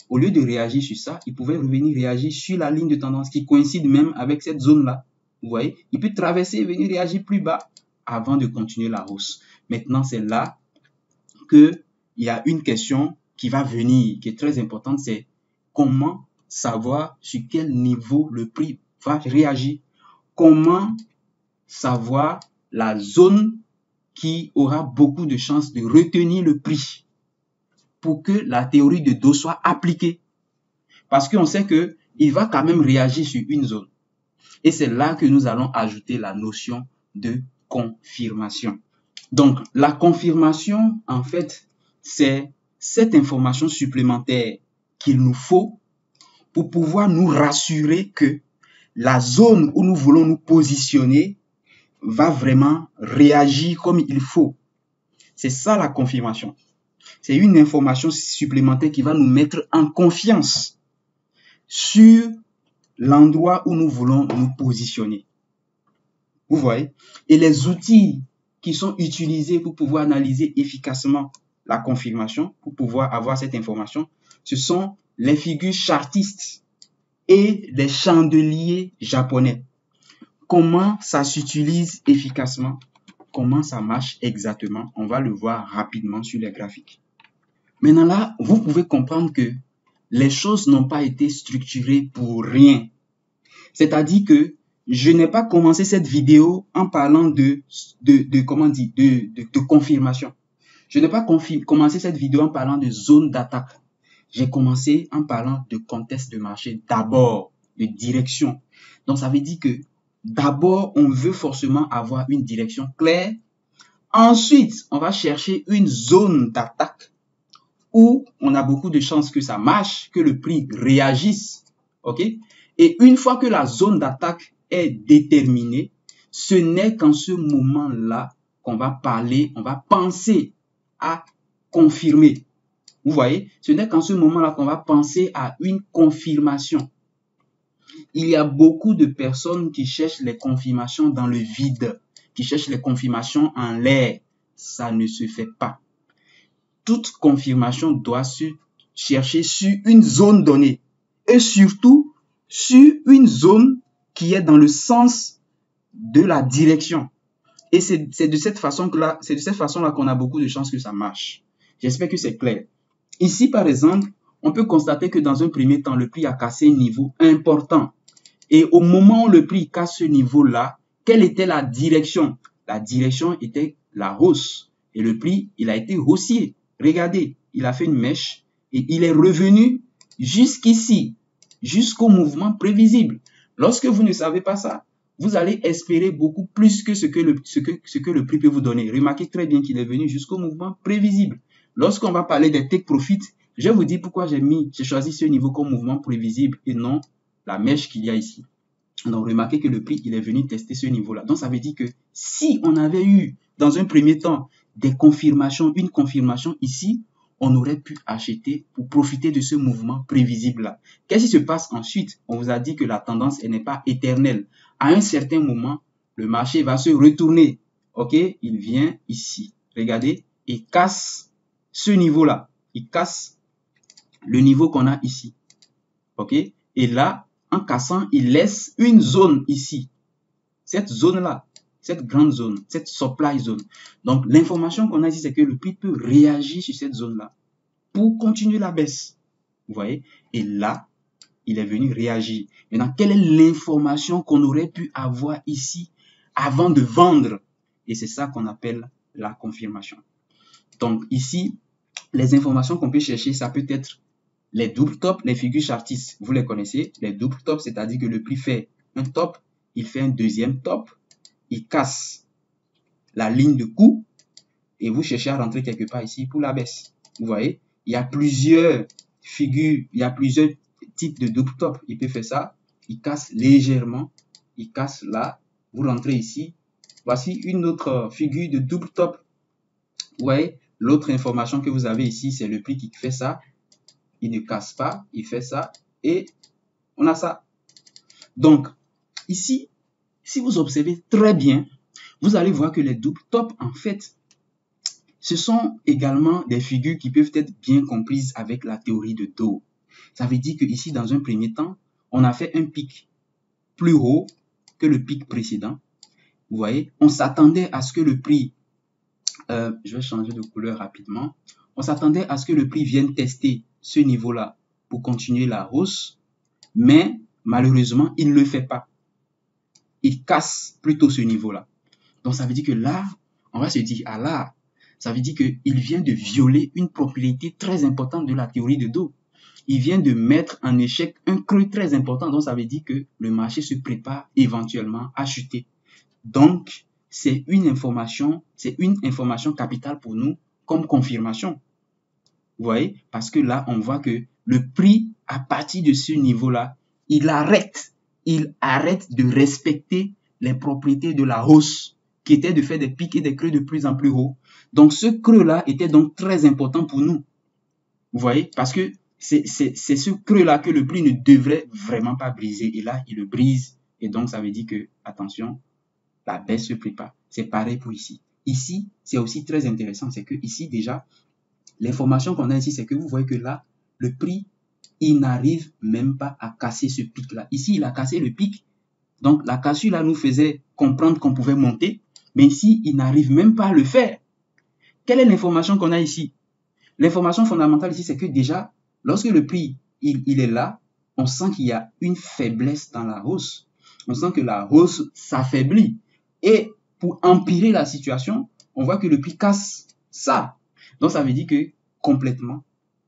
au lieu de réagir sur ça, il pouvait revenir réagir sur la ligne de tendance qui coïncide même avec cette zone-là. Vous voyez, il peut traverser et venir réagir plus bas avant de continuer la hausse. Maintenant, c'est là qu'il y a une question qui va venir, qui est très importante, c'est comment savoir sur quel niveau le prix va réagir. Comment savoir la zone qui aura beaucoup de chances de retenir le prix pour que la théorie de dos soit appliquée. Parce qu'on sait qu'il va quand même réagir sur une zone. Et c'est là que nous allons ajouter la notion de confirmation. Donc, la confirmation, en fait, c'est cette information supplémentaire qu'il nous faut pour pouvoir nous rassurer que la zone où nous voulons nous positionner va vraiment réagir comme il faut. C'est ça la confirmation. C'est une information supplémentaire qui va nous mettre en confiance sur l'endroit où nous voulons nous positionner. Vous voyez? Et les outils qui sont utilisés pour pouvoir analyser efficacement la confirmation, pour pouvoir avoir cette information, ce sont les figures chartistes et les chandeliers japonais. Comment ça s'utilise efficacement? Comment ça marche exactement? On va le voir rapidement sur les graphiques. Maintenant là, vous pouvez comprendre que les choses n'ont pas été structurées pour rien. C'est-à-dire que je n'ai pas commencé cette vidéo en parlant de confirmation. Je n'ai pas commencé cette vidéo en parlant de zone d'attaque. J'ai commencé en parlant de contexte de marché d'abord, de direction. Donc, ça veut dire que d'abord, on veut forcément avoir une direction claire. Ensuite, on va chercher une zone d'attaque où on a beaucoup de chances que ça marche, que le prix réagisse. OK? Et une fois que la zone d'attaque est déterminée, ce n'est qu'en ce moment-là qu'on va parler, on va penser à confirmer. Vous voyez, ce n'est qu'en ce moment-là qu'on va penser à une confirmation. Il y a beaucoup de personnes qui cherchent les confirmations dans le vide, qui cherche les confirmations en l'air. Ça ne se fait pas. Toute confirmation doit se chercher sur une zone donnée et surtout sur une zone qui est dans le sens de la direction. Et c'est de cette façon-là qu'on a beaucoup de chances que ça marche. J'espère que c'est clair. Ici, par exemple, on peut constater que dans un premier temps, le prix a cassé un niveau important. Et au moment où le prix casse ce niveau-là, quelle était la direction? La direction était la hausse. Et le prix, il a été haussier. Regardez, il a fait une mèche et il est revenu jusqu'ici, jusqu'au mouvement prévisible. Lorsque vous ne savez pas ça, vous allez espérer beaucoup plus que ce que le prix peut vous donner. Remarquez très bien qu'il est venu jusqu'au mouvement prévisible. Lorsqu'on va parler des take profit, je vous dis pourquoi j'ai choisi ce niveau comme mouvement prévisible et non la mèche qu'il y a ici. Donc, remarquez que le prix, il est venu tester ce niveau-là. Donc, ça veut dire que si on avait eu, dans un premier temps, une confirmation ici, on aurait pu acheter pour profiter de ce mouvement prévisible-là. Qu'est-ce qui se passe ensuite? On vous a dit que la tendance, elle n'est pas éternelle. À un certain moment, le marché va se retourner. OK? Il vient ici. Regardez, il casse ce niveau-là. Il casse le niveau qu'on a ici. OK? Et là, en cassant, il laisse une zone ici. Cette zone-là, cette grande zone, cette supply zone. Donc, l'information qu'on a ici, c'est que le prix peut réagir sur cette zone-là pour continuer la baisse. Vous voyez? Et là, il est venu réagir. Maintenant, quelle est l'information qu'on aurait pu avoir ici avant de vendre? Et c'est ça qu'on appelle la confirmation. Donc, ici, les informations qu'on peut chercher, ça peut être les double top, les figures chartistes, vous les connaissez. Les double top, c'est-à-dire que le prix fait un top, il fait un deuxième top, il casse la ligne de coût et vous cherchez à rentrer quelque part ici pour la baisse. Vous voyez, il y a plusieurs figures, il y a plusieurs types de double top. Il peut faire ça, il casse légèrement, il casse là, vous rentrez ici. Voici une autre figure de double top. Vous voyez, l'autre information que vous avez ici, c'est le prix qui fait ça. Il ne casse pas, il fait ça et on a ça. Donc, ici, si vous observez très bien, vous allez voir que les double top, en fait, ce sont également des figures qui peuvent être bien comprises avec la théorie de Dow. Ça veut dire que ici, dans un premier temps, on a fait un pic plus haut que le pic précédent. Vous voyez, on s'attendait à ce que le prix, je vais changer de couleur rapidement, on s'attendait à ce que le prix vienne tester ce niveau-là pour continuer la hausse, mais malheureusement, il ne le fait pas. Il casse plutôt ce niveau-là. Donc, ça veut dire que là, on va se dire, ah là, ça veut dire qu'il vient de violer une propriété très importante de la théorie de Dow. Il vient de mettre en échec un creux très important. Donc, ça veut dire que le marché se prépare éventuellement à chuter. Donc, c'est une information capitale pour nous comme confirmation. Vous voyez? Parce que là, on voit que le prix, à partir de ce niveau-là, il arrête de respecter les propriétés de la hausse, qui était de faire des pics et des creux de plus en plus haut. Donc, ce creux-là était donc très important pour nous. Vous voyez? Parce que c'est ce creux-là que le prix ne devrait vraiment pas briser. Et là, il le brise. Et donc, ça veut dire que, attention, la baisse se prépare. C'est pareil pour ici. Ici, c'est aussi très intéressant. C'est que ici, déjà, l'information qu'on a ici, c'est que vous voyez que là, le prix, il n'arrive même pas à casser ce pic-là. Ici, il a cassé le pic. Donc, la cassure là nous faisait comprendre qu'on pouvait monter. Mais ici, il n'arrive même pas à le faire. Quelle est l'information qu'on a ici? L'information fondamentale ici, c'est que déjà, lorsque le prix, il est là, on sent qu'il y a une faiblesse dans la hausse. On sent que la hausse s'affaiblit. Et pour empirer la situation, on voit que le prix casse ça. Donc, ça veut dire que complètement,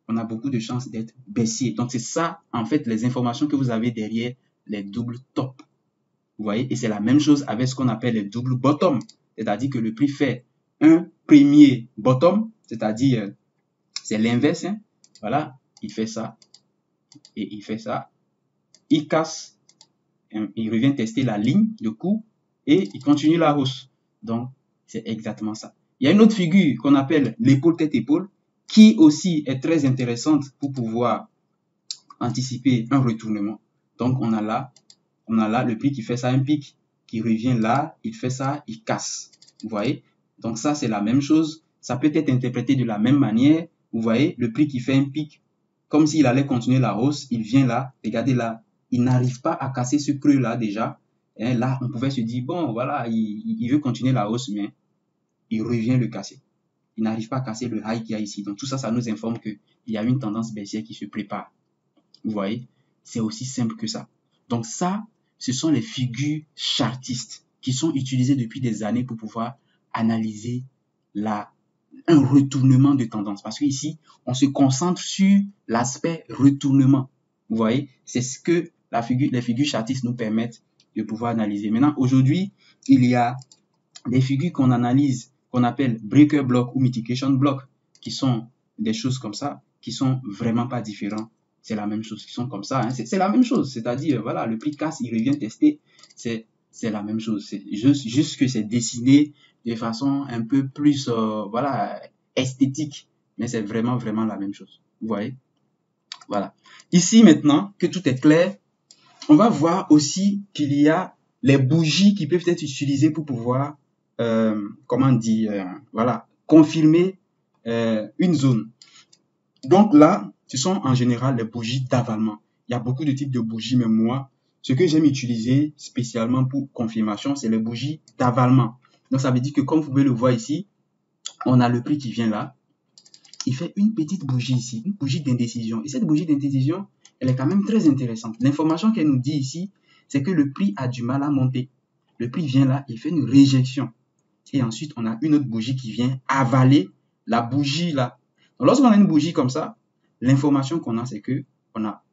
on a beaucoup de chances d'être baissier. Donc, c'est ça, en fait, les informations que vous avez derrière les doubles top. Vous voyez? Et c'est la même chose avec ce qu'on appelle les doubles bottom. C'est-à-dire que le prix fait un premier bottom, c'est-à-dire, c'est l'inverse. Hein? Voilà, il fait ça et il fait ça. Il casse, il revient tester la ligne de coût et il continue la hausse. Donc, c'est exactement ça. Il y a une autre figure qu'on appelle l'épaule tête-épaule qui aussi est très intéressante pour pouvoir anticiper un retournement. Donc, on a là le prix qui fait ça, un pic qui revient là, il fait ça, il casse. Vous voyez? Donc ça, c'est la même chose. Ça peut être interprété de la même manière. Vous voyez, le prix qui fait un pic, comme s'il allait continuer la hausse, il vient là, regardez là, il n'arrive pas à casser ce creux-là déjà. Et là, on pouvait se dire, bon, voilà, il veut continuer la hausse, mais il revient le casser. Il n'arrive pas à casser le high qu'il y a ici. Donc tout ça, ça nous informe qu'il y a une tendance baissière qui se prépare. Vous voyez? C'est aussi simple que ça. Donc ça, ce sont les figures chartistes qui sont utilisées depuis des années pour pouvoir analyser un retournement de tendance. Parce qu'ici, on se concentre sur l'aspect retournement. Vous voyez? C'est ce que les figures chartistes nous permettent de pouvoir analyser. Maintenant, aujourd'hui, il y a des figures qu'on analyse, qu'on appelle breaker block ou mitigation block, qui sont des choses comme ça, qui sont vraiment pas différents. C'est la même chose, qui sont comme ça. Hein. C'est la même chose, c'est-à-dire, voilà, le prix casse, il revient tester, c'est la même chose. C'est juste que c'est dessiné de façon un peu plus, voilà, esthétique, mais c'est vraiment, vraiment la même chose. Vous voyez? Voilà. Ici, maintenant que tout est clair, on va voir aussi qu'il y a les bougies qui peuvent être utilisées pour pouvoir, comment dire, voilà, confirmer une zone. Donc là, ce sont en général les bougies d'avalement. Il y a beaucoup de types de bougies, mais moi, ce que j'aime utiliser spécialement pour confirmation, c'est les bougies d'avalement. Donc ça veut dire que comme vous pouvez le voir ici, on a le prix qui vient là. Il fait une petite bougie ici, une bougie d'indécision. Et cette bougie d'indécision, elle est quand même très intéressante. L'information qu'elle nous dit ici, c'est que le prix a du mal à monter. Le prix vient là, il fait une réjection. Et ensuite, on a une autre bougie qui vient avaler la bougie là. Donc, lorsqu'on a une bougie comme ça, l'information qu'on a, c'est que on a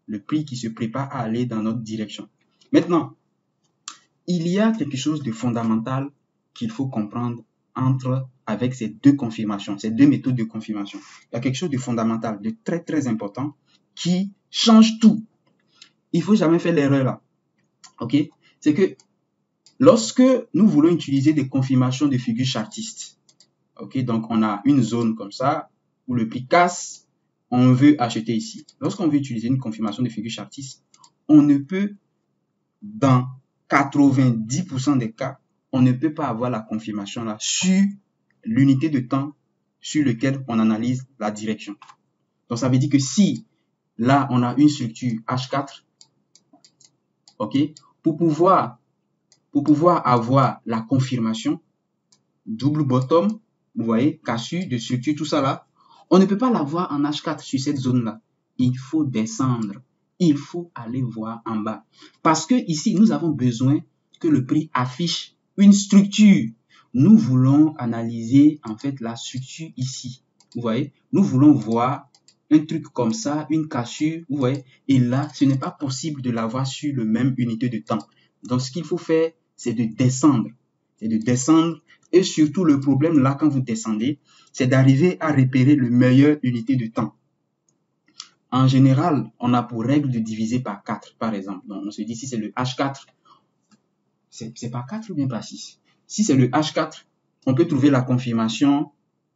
le prix qui se prépare à aller dans notre direction. Maintenant, il y a quelque chose de fondamental qu'il faut comprendre avec ces deux confirmations, ces deux méthodes de confirmation. Il y a quelque chose de fondamental, de très très important qui change tout. Il ne faut jamais faire l'erreur là. Ok? C'est que lorsque nous voulons utiliser des confirmations de figures chartistes, ok, donc on a une zone comme ça où le prix casse, on veut acheter ici. Lorsqu'on veut utiliser une confirmation de figure chartiste, on ne peut, dans 90% des cas, on ne peut pas avoir la confirmation là sur l'unité de temps sur lequel on analyse la direction. Donc ça veut dire que si là on a une structure H4, ok, pour pouvoir avoir la confirmation double bottom, vous voyez, cassure de structure, tout ça là, on ne peut pas l'avoir en H4 sur cette zone là. Il faut descendre, il faut aller voir en bas, parce que ici nous avons besoin que le prix affiche une structure. Nous voulons analyser en fait la structure ici. Vous voyez, nous voulons voir un truc comme ça, une cassure, vous voyez, et là, ce n'est pas possible de l'avoir sur le même unité de temps. Donc, ce qu'il faut faire, c'est de descendre. C'est de descendre. Et surtout, le problème là, quand vous descendez, c'est d'arriver à repérer le meilleur unité de temps. En général, on a pour règle de diviser par 4, par exemple. Donc, on se dit, si c'est le H4, c'est pas 4 ou bien pas 6. Si c'est le H4, on peut trouver la confirmation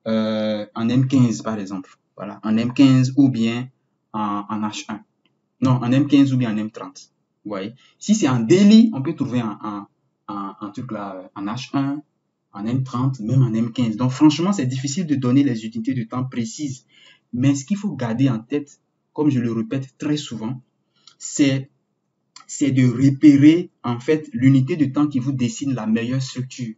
en M15, par exemple. Voilà, en M15 ou bien en H1. Non, en M15 ou bien en M30. Vous voyez. Si c'est en daily, on peut trouver un truc là, en H1, en M30, même en M15. Donc, franchement, c'est difficile de donner les unités de temps précises. Mais ce qu'il faut garder en tête, comme je le répète très souvent, c'est de repérer, en fait, l'unité de temps qui vous dessine la meilleure structure.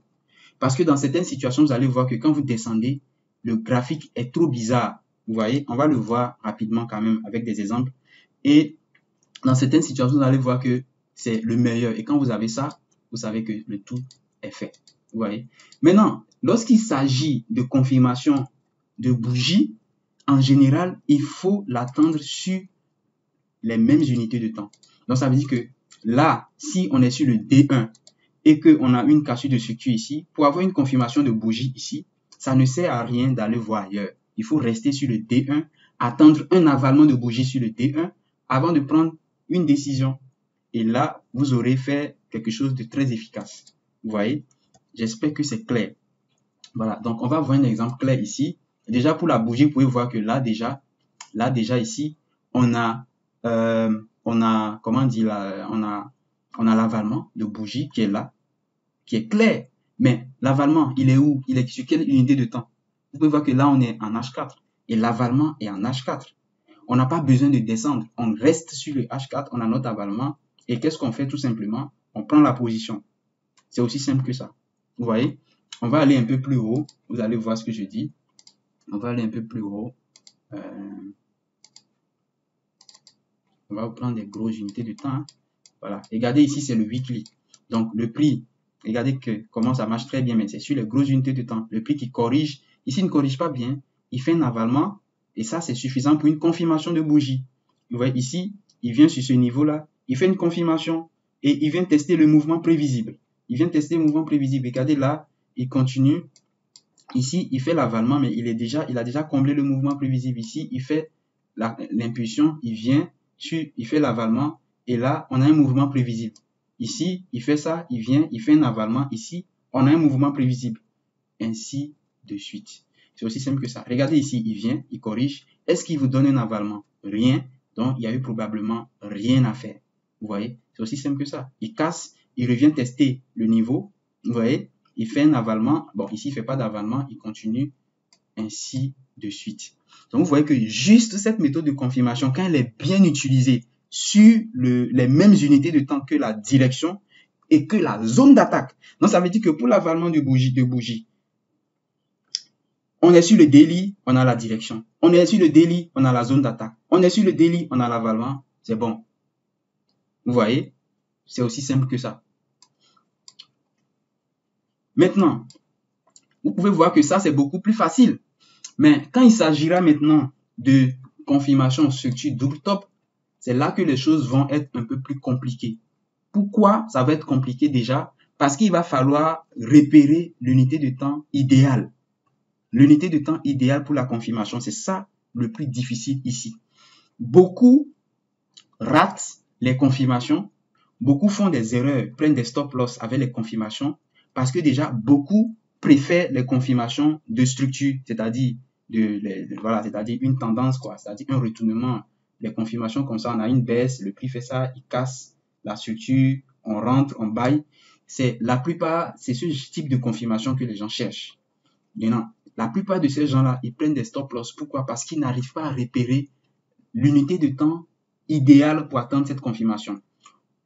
Parce que dans certaines situations, vous allez voir que quand vous descendez, le graphique est trop bizarre. Vous voyez, on va le voir rapidement quand même avec des exemples. Et dans certaines situations, vous allez voir que c'est le meilleur. Et quand vous avez ça, vous savez que le tout est fait. Vous voyez. Maintenant, lorsqu'il s'agit de confirmation de bougie, en général, il faut l'attendre sur les mêmes unités de temps. Donc, ça veut dire que là, si on est sur le D1 et qu'on a une cassure de structure ici, pour avoir une confirmation de bougie ici, ça ne sert à rien d'aller voir ailleurs. Il faut rester sur le D1, attendre un avalement de bougie sur le D1 avant de prendre une décision. Et là, vous aurez fait quelque chose de très efficace. Vous voyez? J'espère que c'est clair. Voilà, donc on va voir un exemple clair ici. Déjà pour la bougie, vous pouvez voir que là déjà ici, on a comment dire là, on a l'avalement de bougie qui est là. qui est clair. Mais l'avalement, il est où? Il est sur quelle unité de temps? Vous pouvez voir que là, on est en H4 et l'avalement est en H4. On n'a pas besoin de descendre. On reste sur le H4, on a notre avalement. Et qu'est-ce qu'on fait tout simplement? On prend la position. C'est aussi simple que ça. Vous voyez? On va aller un peu plus haut. Vous allez voir ce que je dis. On va aller un peu plus haut. On va prendre des grosses unités de temps. Voilà. Regardez ici, c'est le weekly. Donc, le prix, regardez comment ça marche très bien, mais c'est sur les grosses unités de temps. Le prix qui corrige, ici, il ne corrige pas bien. Il fait un avalement et ça, c'est suffisant pour une confirmation de bougie. Vous voyez, ici, il vient sur ce niveau-là. Il fait une confirmation et il vient tester le mouvement prévisible. Il vient tester le mouvement prévisible. Regardez là, il continue. Ici, il fait l'avalement, mais il a déjà comblé le mouvement prévisible. Ici, il fait l'impulsion, il vient, il fait l'avalement, et là, on a un mouvement prévisible. Ici, il fait ça, il vient, il fait un avalement. Ici, on a un mouvement prévisible. Ainsi de suite. C'est aussi simple que ça. Regardez ici, il vient, il corrige. Est-ce qu'il vous donne un avalement? Rien. Donc, il y a eu probablement rien à faire. Vous voyez? C'est aussi simple que ça. Il casse, il revient tester le niveau. Vous voyez? Il fait un avalement. Bon, ici, il ne fait pas d'avalement. Il continue ainsi de suite. Donc, vous voyez que juste cette méthode de confirmation, quand elle est bien utilisée sur les mêmes unités de temps que la direction et que la zone d'attaque. Donc, ça veut dire que pour l'avalement de bougie, on est sur le daily, on a la direction. On est sur le daily, on a la zone d'attaque. On est sur le daily, on a l'avalement. C'est bon. Vous voyez? C'est aussi simple que ça. Maintenant, vous pouvez voir que ça, c'est beaucoup plus facile. Mais quand il s'agira maintenant de confirmation structure double top, c'est là que les choses vont être un peu plus compliquées. Pourquoi ça va être compliqué déjà? Parce qu'il va falloir repérer l'unité de temps idéale. L'unité de temps idéale pour la confirmation, c'est ça le plus difficile ici. Beaucoup ratent les confirmations, beaucoup font des erreurs, prennent des stop loss avec les confirmations, parce que déjà beaucoup préfèrent les confirmations de structure, c'est-à-dire c'est-à-dire une tendance, c'est-à-dire un retournement. Les confirmations comme ça, on a une baisse, le prix fait ça, il casse la structure, on rentre, on buy. La plupart, c'est ce type de confirmation que les gens cherchent. Maintenant, la plupart de ces gens-là, ils prennent des stop loss. Pourquoi? Parce qu'ils n'arrivent pas à repérer l'unité de temps idéale pour atteindre cette confirmation.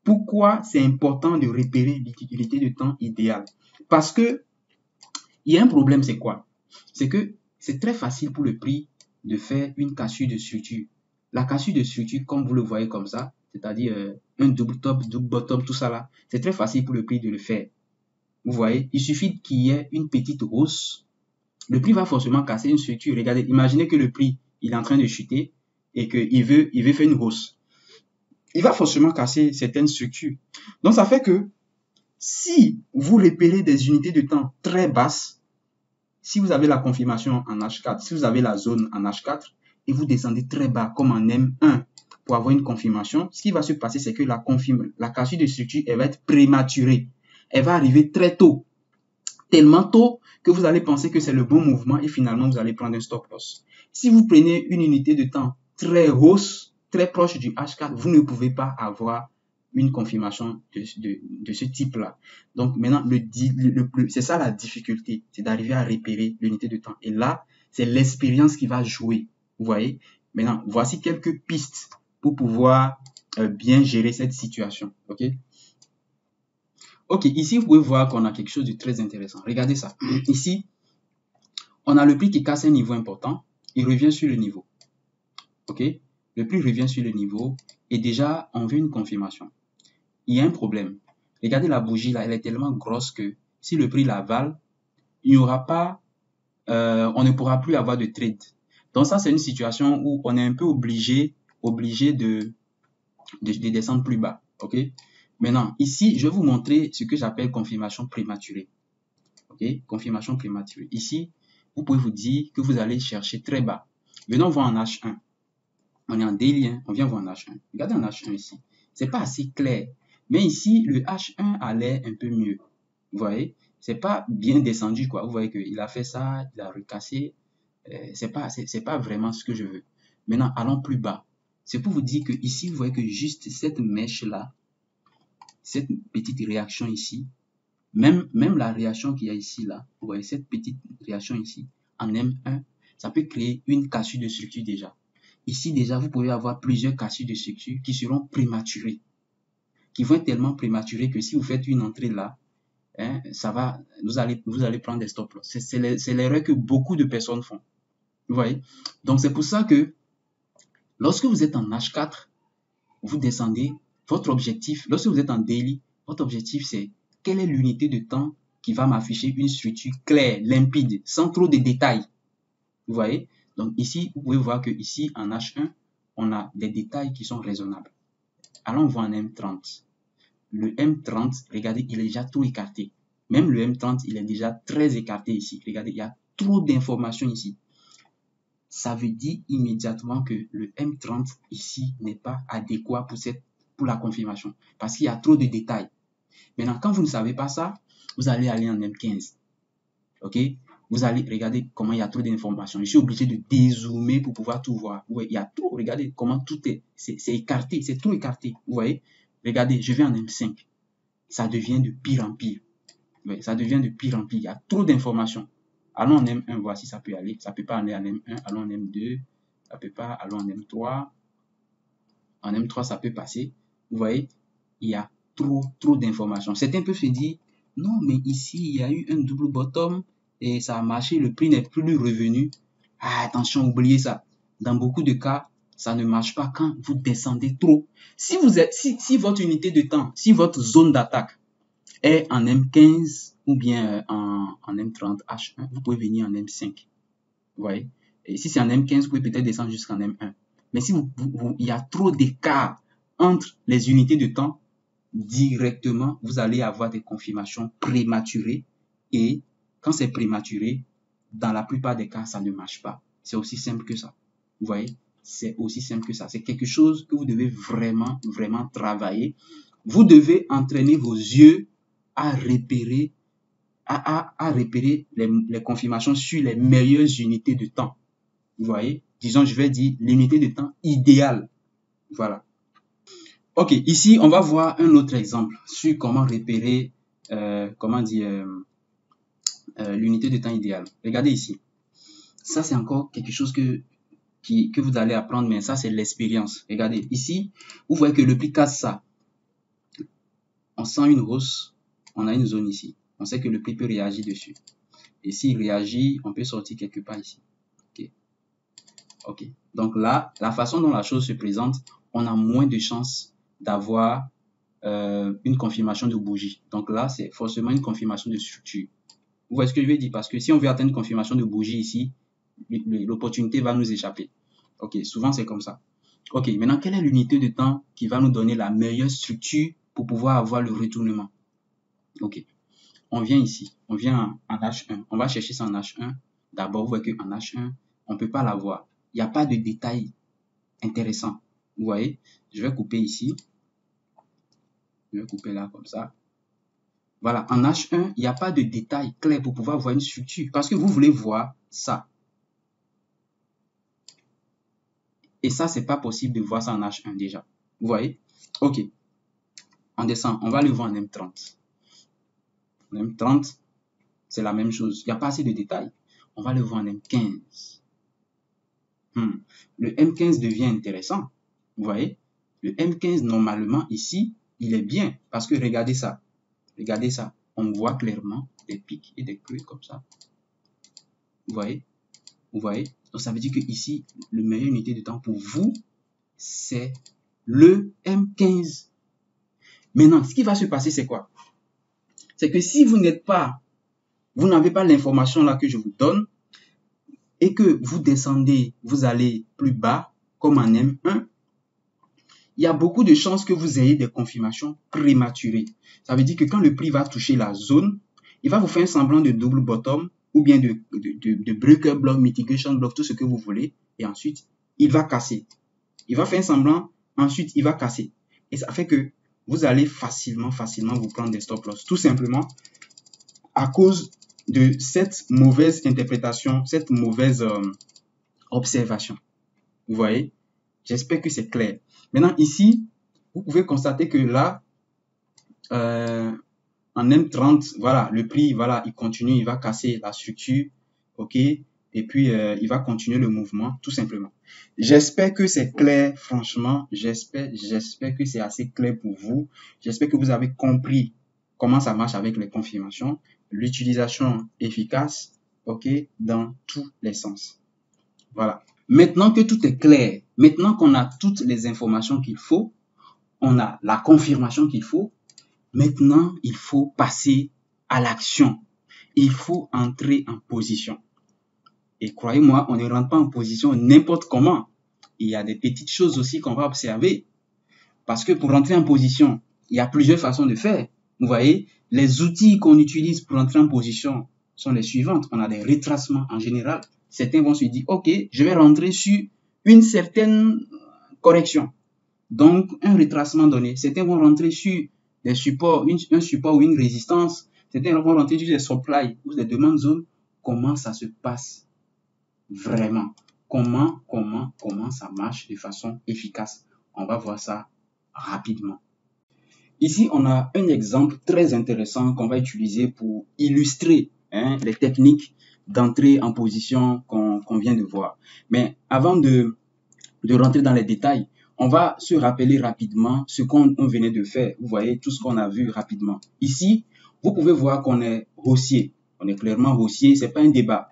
Pourquoi c'est important de repérer l'unité de temps idéale? Parce que il y a un problème, c'est quoi? C'est que c'est très facile pour le prix de faire une cassure de structure. La cassure de structure, comme vous le voyez comme ça, c'est-à-dire un double top, double bottom, tout ça là, c'est très facile pour le prix de le faire. Vous voyez, il suffit qu'il y ait une petite hausse. Le prix va forcément casser une structure. Regardez, imaginez que le prix, il est en train de chuter et qu'il veut faire une hausse. Il va forcément casser certaines structures. Donc, ça fait que si vous repérez des unités de temps très basses, si vous avez la confirmation en H4, si vous avez la zone en H4 et vous descendez très bas comme en M1 pour avoir une confirmation, ce qui va se passer, c'est que la cassure de structure, elle va être prématurée. Elle va arriver très tôt. Tellement tôt que vous allez penser que c'est le bon mouvement et finalement, vous allez prendre un stop loss. Si vous prenez une unité de temps très hausse, très proche du H4, vous ne pouvez pas avoir une confirmation de ce type-là. Donc maintenant, c'est ça la difficulté, c'est d'arriver à repérer l'unité de temps. Et là, c'est l'expérience qui va jouer. Vous voyez? Maintenant, voici quelques pistes pour pouvoir bien gérer cette situation. OK? Ok, ici, vous pouvez voir qu'on a quelque chose de très intéressant. Regardez ça. Ici, on a le prix qui casse un niveau important. Il revient sur le niveau. Ok? Le prix revient sur le niveau et déjà, on veut une confirmation. Il y a un problème. Regardez la bougie là, elle est tellement grosse que si le prix l'avale, il n'y aura pas, on ne pourra plus avoir de trade. Donc ça, c'est une situation où on est un peu obligé de descendre plus bas. Ok? Maintenant, ici, je vais vous montrer ce que j'appelle confirmation prématurée. Ok? Confirmation prématurée. Ici, vous pouvez vous dire que vous allez chercher très bas. Venons voir en H1. On est en daily, hein? On vient voir en H1. Regardez en H1 ici. C'est pas assez clair. Mais ici, le H1 a l'air un peu mieux. Vous voyez? C'est pas bien descendu, quoi. Vous voyez qu'il a fait ça, il a recassé. C'est pas vraiment ce que je veux. Maintenant, allons plus bas. C'est pour vous dire que ici, vous voyez que juste cette mèche-là, cette petite réaction ici, Même la réaction qu'il y a ici, là, vous voyez cette petite réaction ici, en M1, ça peut créer une cassure de structure déjà. Ici, déjà, vous pouvez avoir plusieurs cassures de structure qui seront prématurées, qui vont être tellement prématurées que si vous faites une entrée là, hein, vous allez prendre des stop loss. C'est l'erreur que beaucoup de personnes font. Vous voyez? Donc, c'est pour ça que lorsque vous êtes en H4, vous descendez, votre objectif, lorsque vous êtes en daily, votre objectif, c'est quelle est l'unité de temps qui va m'afficher une structure claire, limpide, sans trop de détails. Vous voyez? Donc ici, vous pouvez voir que ici, en H1, on a des détails qui sont raisonnables. Allons voir en M30. Le M30, regardez, il est déjà trop écarté. Même le M30, il est déjà très écarté ici. Regardez, il y a trop d'informations ici. Ça veut dire immédiatement que le M30 ici n'est pas adéquat pour la confirmation. Parce qu'il y a trop de détails. Maintenant, quand vous ne savez pas ça, vous allez aller en M15. OK? Vous allez regarder comment il y a trop d'informations. Je suis obligé de dézoomer pour pouvoir tout voir. Ouais, il y a trop. Regardez comment tout c'est écarté. C'est trop écarté. Vous voyez? Regardez, je vais en M5. Ça devient de pire en pire. Ouais, ça devient de pire en pire. Il y a trop d'informations. Allons en M1, voici ça peut aller. Ça ne peut pas aller en M1. Allons en M2. Ça ne peut pas. Allons en M3. En M3, ça peut passer. Vous voyez? Il y a trop d'informations. Certains peuvent se dire, non, mais ici, il y a eu un double bottom et ça a marché, le prix n'est plus revenu. Ah, attention, oubliez ça. Dans beaucoup de cas, ça ne marche pas quand vous descendez trop. Si votre unité de temps, si votre zone d'attaque est en M15 ou bien en M30 H1, vous pouvez venir en M5. Vous voyez? Et si c'est en M15, vous pouvez peut-être descendre jusqu'en M1. Mais si il y a trop d'écart entre les unités de temps, directement, vous allez avoir des confirmations prématurées. Et quand c'est prématuré, dans la plupart des cas, ça ne marche pas. C'est aussi simple que ça. Vous voyez? C'est aussi simple que ça. C'est quelque chose que vous devez vraiment, vraiment travailler. Vous devez entraîner vos yeux à repérer, les confirmations sur les meilleures unités de temps. Vous voyez? Disons, je vais dire l'unité de temps idéale. Voilà. Ok, ici, on va voir un autre exemple sur comment repérer, l'unité de temps idéale. Regardez ici. Ça, c'est encore quelque chose que vous allez apprendre, mais ça, c'est l'expérience. Regardez, ici, vous voyez que le prix casse ça. On sent une hausse, on a une zone ici. On sait que le prix peut réagir dessus. Et s'il réagit, on peut sortir quelque part ici. Ok. Donc là, la façon dont la chose se présente, on a moins de chances d'avoir une confirmation de bougie. Donc là, c'est forcément une confirmation de structure. Vous voyez ce que je veux dire? Parce que si on veut atteindre une confirmation de bougie ici, l'opportunité va nous échapper. Ok, souvent c'est comme ça. Ok, maintenant, quelle est l'unité de temps qui va nous donner la meilleure structure pour pouvoir avoir le retournement? Ok, on vient ici, on vient en H1. On va chercher ça en H1. D'abord, vous voyez qu'en H1, on ne peut pas l'avoir. Il n'y a pas de détails intéressants. Vous voyez? Je vais couper ici. Je vais couper là comme ça. Voilà, en H1, il n'y a pas de détails clairs pour pouvoir voir une structure. Parce que vous voulez voir ça. Et ça, c'est pas possible de voir ça en H1 déjà. Vous voyez? Ok. On descend. On va le voir en M30. En M30, c'est la même chose. Il n'y a pas assez de détails. On va le voir en M15. Le M15 devient intéressant. Vous voyez? Le M15, normalement, ici, il est bien. Parce que regardez ça. Regardez ça. On voit clairement des pics et des creux comme ça. Vous voyez? Vous voyez? Donc, ça veut dire que ici, le meilleur unité de temps pour vous, c'est le M15. Maintenant, ce qui va se passer, c'est quoi? C'est que si vous n'avez pas l'information là que je vous donne et que vous descendez, vous allez plus bas, comme en M1, il y a beaucoup de chances que vous ayez des confirmations prématurées. Ça veut dire que quand le prix va toucher la zone, il va vous faire un semblant de double bottom ou bien de breaker block, mitigation block, tout ce que vous voulez. Et ensuite, il va casser. Il va faire un semblant, ensuite, il va casser. Et ça fait que vous allez facilement vous prendre des stop loss. Tout simplement à cause de cette mauvaise interprétation, cette mauvaise observation. Vous voyez? J'espère que c'est clair. Maintenant, ici, vous pouvez constater que là, en M30, voilà, le prix, voilà, il continue, il va casser la structure, ok, et puis il va continuer le mouvement, tout simplement. J'espère que c'est clair, franchement, j'espère que c'est assez clair pour vous. J'espère que vous avez compris comment ça marche avec les confirmations, l'utilisation efficace, ok, dans tous les sens. Voilà. Maintenant que tout est clair, maintenant qu'on a toutes les informations qu'il faut, on a la confirmation qu'il faut, maintenant il faut passer à l'action. Il faut entrer en position. Et croyez-moi, on ne rentre pas en position n'importe comment. Il y a des petites choses aussi qu'on va observer. Parce que pour rentrer en position, il y a plusieurs façons de faire. Vous voyez, les outils qu'on utilise pour entrer en position sont les suivantes. On a des retracements en général. Certains vont se dire, OK, je vais rentrer sur une certaine correction. Donc, un retracement donné. Certains vont rentrer sur des supports, un support ou une résistance. Certains vont rentrer sur des supply ou des demandes zones. Comment ça se passe vraiment? Comment ça marche de façon efficace? On va voir ça rapidement. Ici, on a un exemple très intéressant qu'on va utiliser pour illustrer les techniques d'entrée en position qu'on vient de voir. Mais avant de rentrer dans les détails, on va se rappeler rapidement ce qu'on venait de faire. Vous voyez tout ce qu'on a vu rapidement. Ici, vous pouvez voir qu'on est haussier. On est clairement haussier, c'est pas un débat.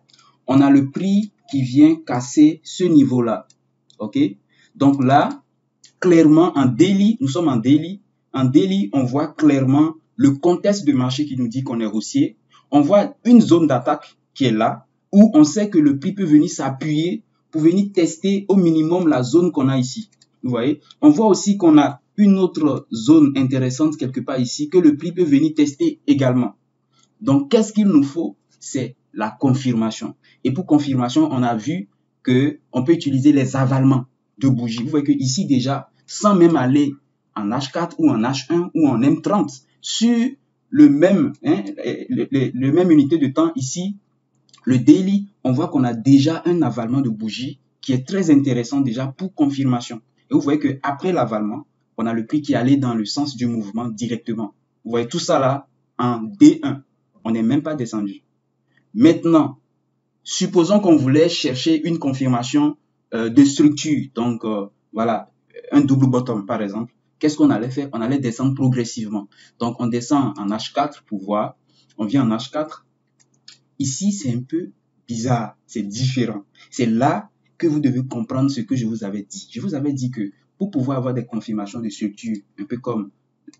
On a le prix qui vient casser ce niveau-là. OK? Donc là, clairement, en daily, nous sommes en daily. En daily, on voit clairement le contexte de marché qui nous dit qu'on est haussier. On voit une zone d'attaque qui est là, où on sait que le prix peut venir s'appuyer pour venir tester au minimum la zone qu'on a ici. Vous voyez? On voit aussi qu'on a une autre zone intéressante quelque part ici que le prix peut venir tester également. Donc, qu'est-ce qu'il nous faut? C'est la confirmation. Et pour confirmation, on a vu qu'on peut utiliser les avalements de bougies. Vous voyez que ici déjà, sans même aller en H4 ou en H1 ou en M30, sur le même unité de temps ici, le daily, on voit qu'on a déjà un avalement de bougie qui est très intéressant déjà pour confirmation. Et vous voyez qu'après l'avalement, on a le prix qui allait dans le sens du mouvement directement. Vous voyez tout ça là en D1. On n'est même pas descendu. Maintenant, supposons qu'on voulait chercher une confirmation de structure. Donc, voilà, un double bottom par exemple. Qu'est-ce qu'on allait faire? On allait descendre progressivement. Donc, on descend en H4 pour voir. On vient en H4. Ici, c'est un peu bizarre, c'est différent. C'est là que vous devez comprendre ce que je vous avais dit. Je vous avais dit que pour pouvoir avoir des confirmations de structure, un peu comme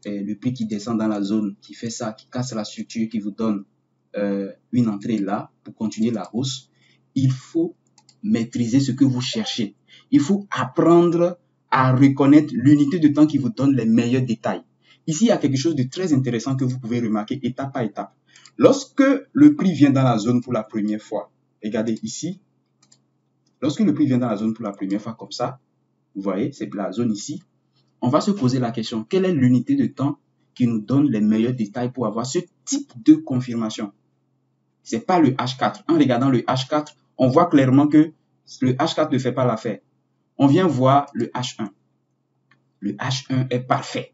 le prix qui descend dans la zone, qui fait ça, qui casse la structure, qui vous donne une entrée là pour continuer la hausse, il faut maîtriser ce que vous cherchez. Il faut apprendre à reconnaître l'unité de temps qui vous donne les meilleurs détails. Ici, il y a quelque chose de très intéressant que vous pouvez remarquer étape par étape. Lorsque le prix vient dans la zone pour la première fois, regardez ici, lorsque le prix vient dans la zone pour la première fois comme ça, vous voyez, c'est la zone ici, on va se poser la question, quelle est l'unité de temps qui nous donne les meilleurs détails pour avoir ce type de confirmation? Ce n'est pas le H4. En regardant le H4, on voit clairement que le H4 ne fait pas l'affaire. On vient voir le H1. Le H1 est parfait.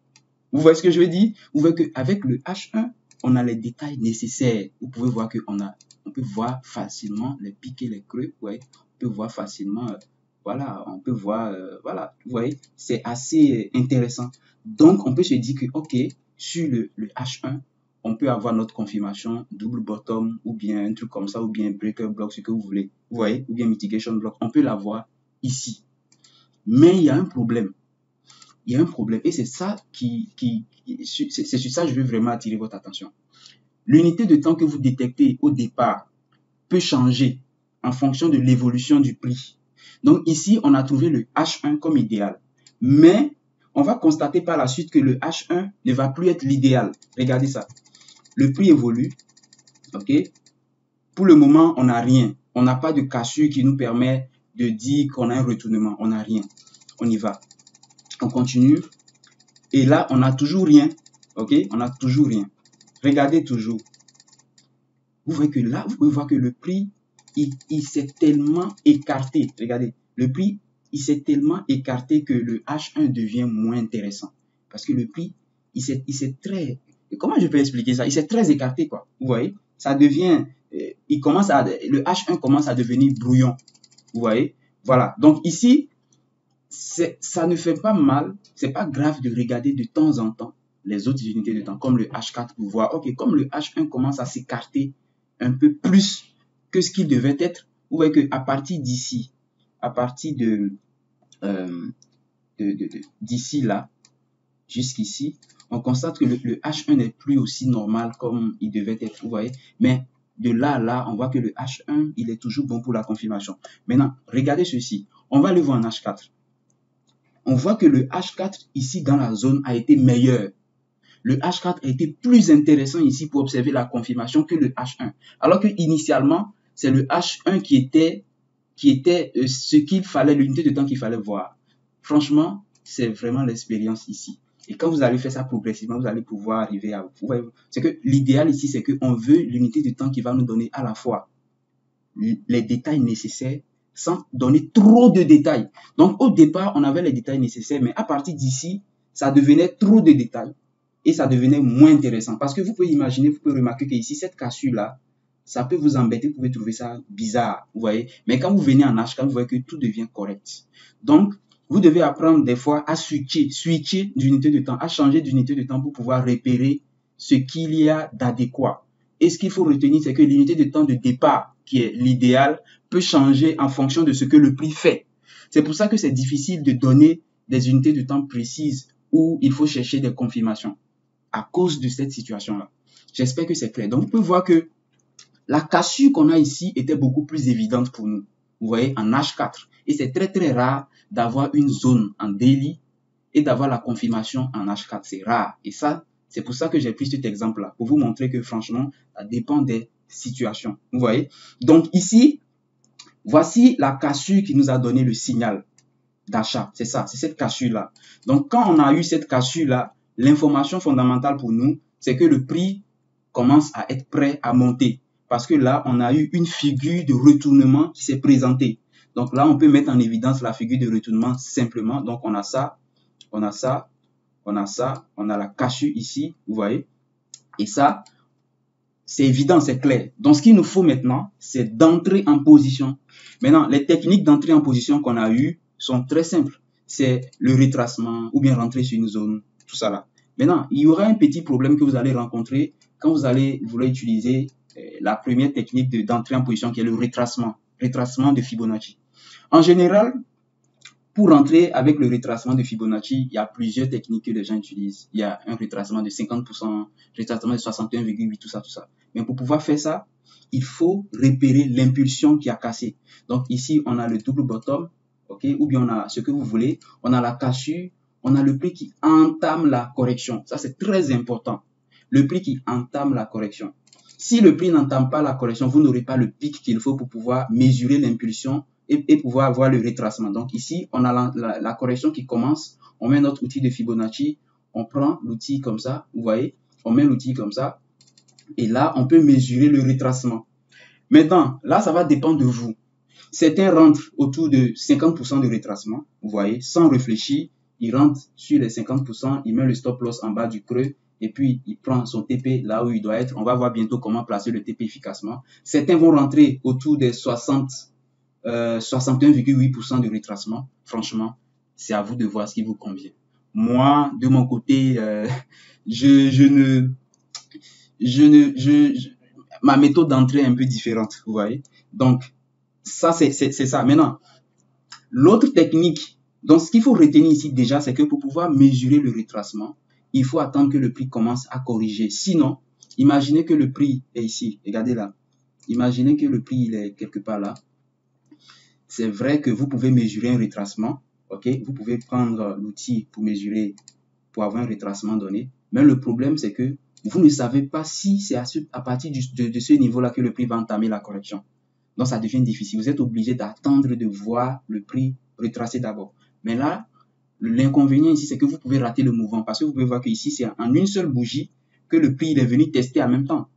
Vous voyez ce que je veux dire? Vous voyez qu'avec le H1, on a les détails nécessaires. Vous pouvez voir on peut voir facilement les pics et les creux. Ouais. On peut voir facilement, voilà, on peut voir, voilà, vous voyez, c'est assez intéressant. Donc, on peut se dire que, OK, sur le H1, on peut avoir notre confirmation double bottom ou bien un truc comme ça, ou bien breaker block, ce que vous voulez. Vous voyez, ou bien mitigation block. On peut l'avoir ici. Mais il y a un problème. Il y a un problème et c'est ça c'est sur ça que je veux vraiment attirer votre attention. L'unité de temps que vous détectez au départ peut changer en fonction de l'évolution du prix. Donc ici, on a trouvé le H1 comme idéal. Mais on va constater par la suite que le H1 ne va plus être l'idéal. Regardez ça. Le prix évolue. OK? Pour le moment, on n'a rien. On n'a pas de cassure qui nous permet de dire qu'on a un retournement. On n'a rien. On y va. On continue. Et là, on n'a toujours rien. OK? On n'a toujours rien. Regardez toujours. Vous voyez que là, vous pouvez voir que le prix, il s'est tellement écarté. Regardez, le prix, il s'est tellement écarté que le H1 devient moins intéressant. Parce que le prix, il s'est très Et comment je peux expliquer ça? Il s'est très écarté, quoi. Vous voyez? Ça devient, le H1 commence à devenir brouillon. Vous voyez? Voilà. Donc ici, ça ne fait pas mal, c'est pas grave de regarder de temps en temps les autres unités de temps, comme le H4 pour voir, ok, comme le H1 commence à s'écarter un peu plus que ce qu'il devait être, vous voyez qu'à partir d'ici, à partir d'ici là, jusqu'ici, on constate que le H1 n'est plus aussi normal comme il devait être, vous voyez, mais de là à là, on voit que le H1, il est toujours bon pour la confirmation. Maintenant, regardez ceci, on va le voir en H4. On voit que le H4 ici dans la zone a été meilleur. Le H4 a été plus intéressant ici pour observer la confirmation que le H1. Alors que initialement, c'est le H1 qui était ce qu'il fallait, l'unité de temps qu'il fallait voir. Franchement, c'est vraiment l'expérience ici. Et quand vous allez faire ça progressivement, vous allez pouvoir arriver à... C'est que l'idéal ici, c'est qu'on veut l'unité de temps qui va nous donner à la fois les détails nécessaires sans donner trop de détails. Donc, au départ, on avait les détails nécessaires, mais à partir d'ici, ça devenait trop de détails et ça devenait moins intéressant. Parce que vous pouvez imaginer, vous pouvez remarquer qu'ici, cette cassure-là, ça peut vous embêter, vous pouvez trouver ça bizarre, vous voyez. Mais quand vous venez en H4, vous voyez que tout devient correct. Donc, vous devez apprendre des fois à switcher d'unité de temps, à changer d'unité de temps pour pouvoir repérer ce qu'il y a d'adéquat. Et ce qu'il faut retenir, c'est que l'unité de temps de départ, qui est l'idéal, peut changer en fonction de ce que le prix fait. C'est pour ça que c'est difficile de donner des unités de temps précises où il faut chercher des confirmations à cause de cette situation-là. J'espère que c'est clair. Donc, vous pouvez voir que la cassure qu'on a ici était beaucoup plus évidente pour nous. Vous voyez, en H4. Et c'est très, très rare d'avoir une zone en daily et d'avoir la confirmation en H4. C'est rare. Et ça, c'est pour ça que j'ai pris cet exemple-là, pour vous montrer que franchement, ça dépend des situations. Vous voyez? Donc ici, voici la cassure qui nous a donné le signal d'achat. C'est ça, c'est cette cassure-là. Donc quand on a eu cette cassure-là, l'information fondamentale pour nous, c'est que le prix commence à être prêt à monter. Parce que là, on a eu une figure de retournement qui s'est présentée. Donc là, on peut mettre en évidence la figure de retournement simplement. Donc on a ça, on a ça, on a ça, on a la cassure ici, vous voyez. Et ça, c'est évident, c'est clair. Donc ce qu'il nous faut maintenant, c'est d'entrer en position. Maintenant, les techniques d'entrée en position qu'on a eues sont très simples. C'est le retracement ou bien rentrer sur une zone, tout ça là. Maintenant, il y aura un petit problème que vous allez rencontrer quand vous allez vouloir utiliser la première technique d'entrée en position qui est le retracement de Fibonacci. En général, pour rentrer avec le retracement de Fibonacci, il y a plusieurs techniques que les gens utilisent. Il y a un retracement de 50%, retracement de 61,8, tout ça, tout ça. Mais pour pouvoir faire ça, il faut repérer l'impulsion qui a cassé. Donc ici, on a le double bottom, ok, ou bien on a ce que vous voulez, on a la cassure, on a le prix qui entame la correction. Ça, c'est très important. Le prix qui entame la correction. Si le prix n'entame pas la correction, vous n'aurez pas le pic qu'il faut pour pouvoir mesurer l'impulsion et pouvoir avoir le retracement. Donc ici, on a la correction qui commence. On met notre outil de Fibonacci. On prend l'outil comme ça, vous voyez. On met l'outil comme ça. Et là, on peut mesurer le retracement. Maintenant, là, ça va dépendre de vous. Certains rentrent autour de 50% de retracement, vous voyez, sans réfléchir. Il rentre sur les 50%, il met le stop loss en bas du creux et puis il prend son TP là où il doit être. On va voir bientôt comment placer le TP efficacement. Certains vont rentrer autour des 61,8% de retracement. Franchement, c'est à vous de voir ce qui vous convient. Moi, de mon côté, ma méthode d'entrée est un peu différente, vous voyez. Donc, ça, c'est ça. Maintenant, l'autre technique, donc ce qu'il faut retenir ici déjà, c'est que pour pouvoir mesurer le retracement, il faut attendre que le prix commence à corriger. Sinon, imaginez que le prix est ici. Regardez là. Imaginez que le prix il est quelque part là. C'est vrai que vous pouvez mesurer un retracement. Ok, vous pouvez prendre l'outil pour mesurer, pour avoir un retracement donné. Mais le problème, c'est que vous ne savez pas si c'est à partir de ce niveau-là que le prix va entamer la correction. Donc, ça devient difficile. Vous êtes obligé d'attendre de voir le prix retracer d'abord. Mais là, l'inconvénient ici, c'est que vous pouvez rater le mouvement parce que vous pouvez voir qu'ici, c'est en une seule bougie que le prix est venu tester en même temps.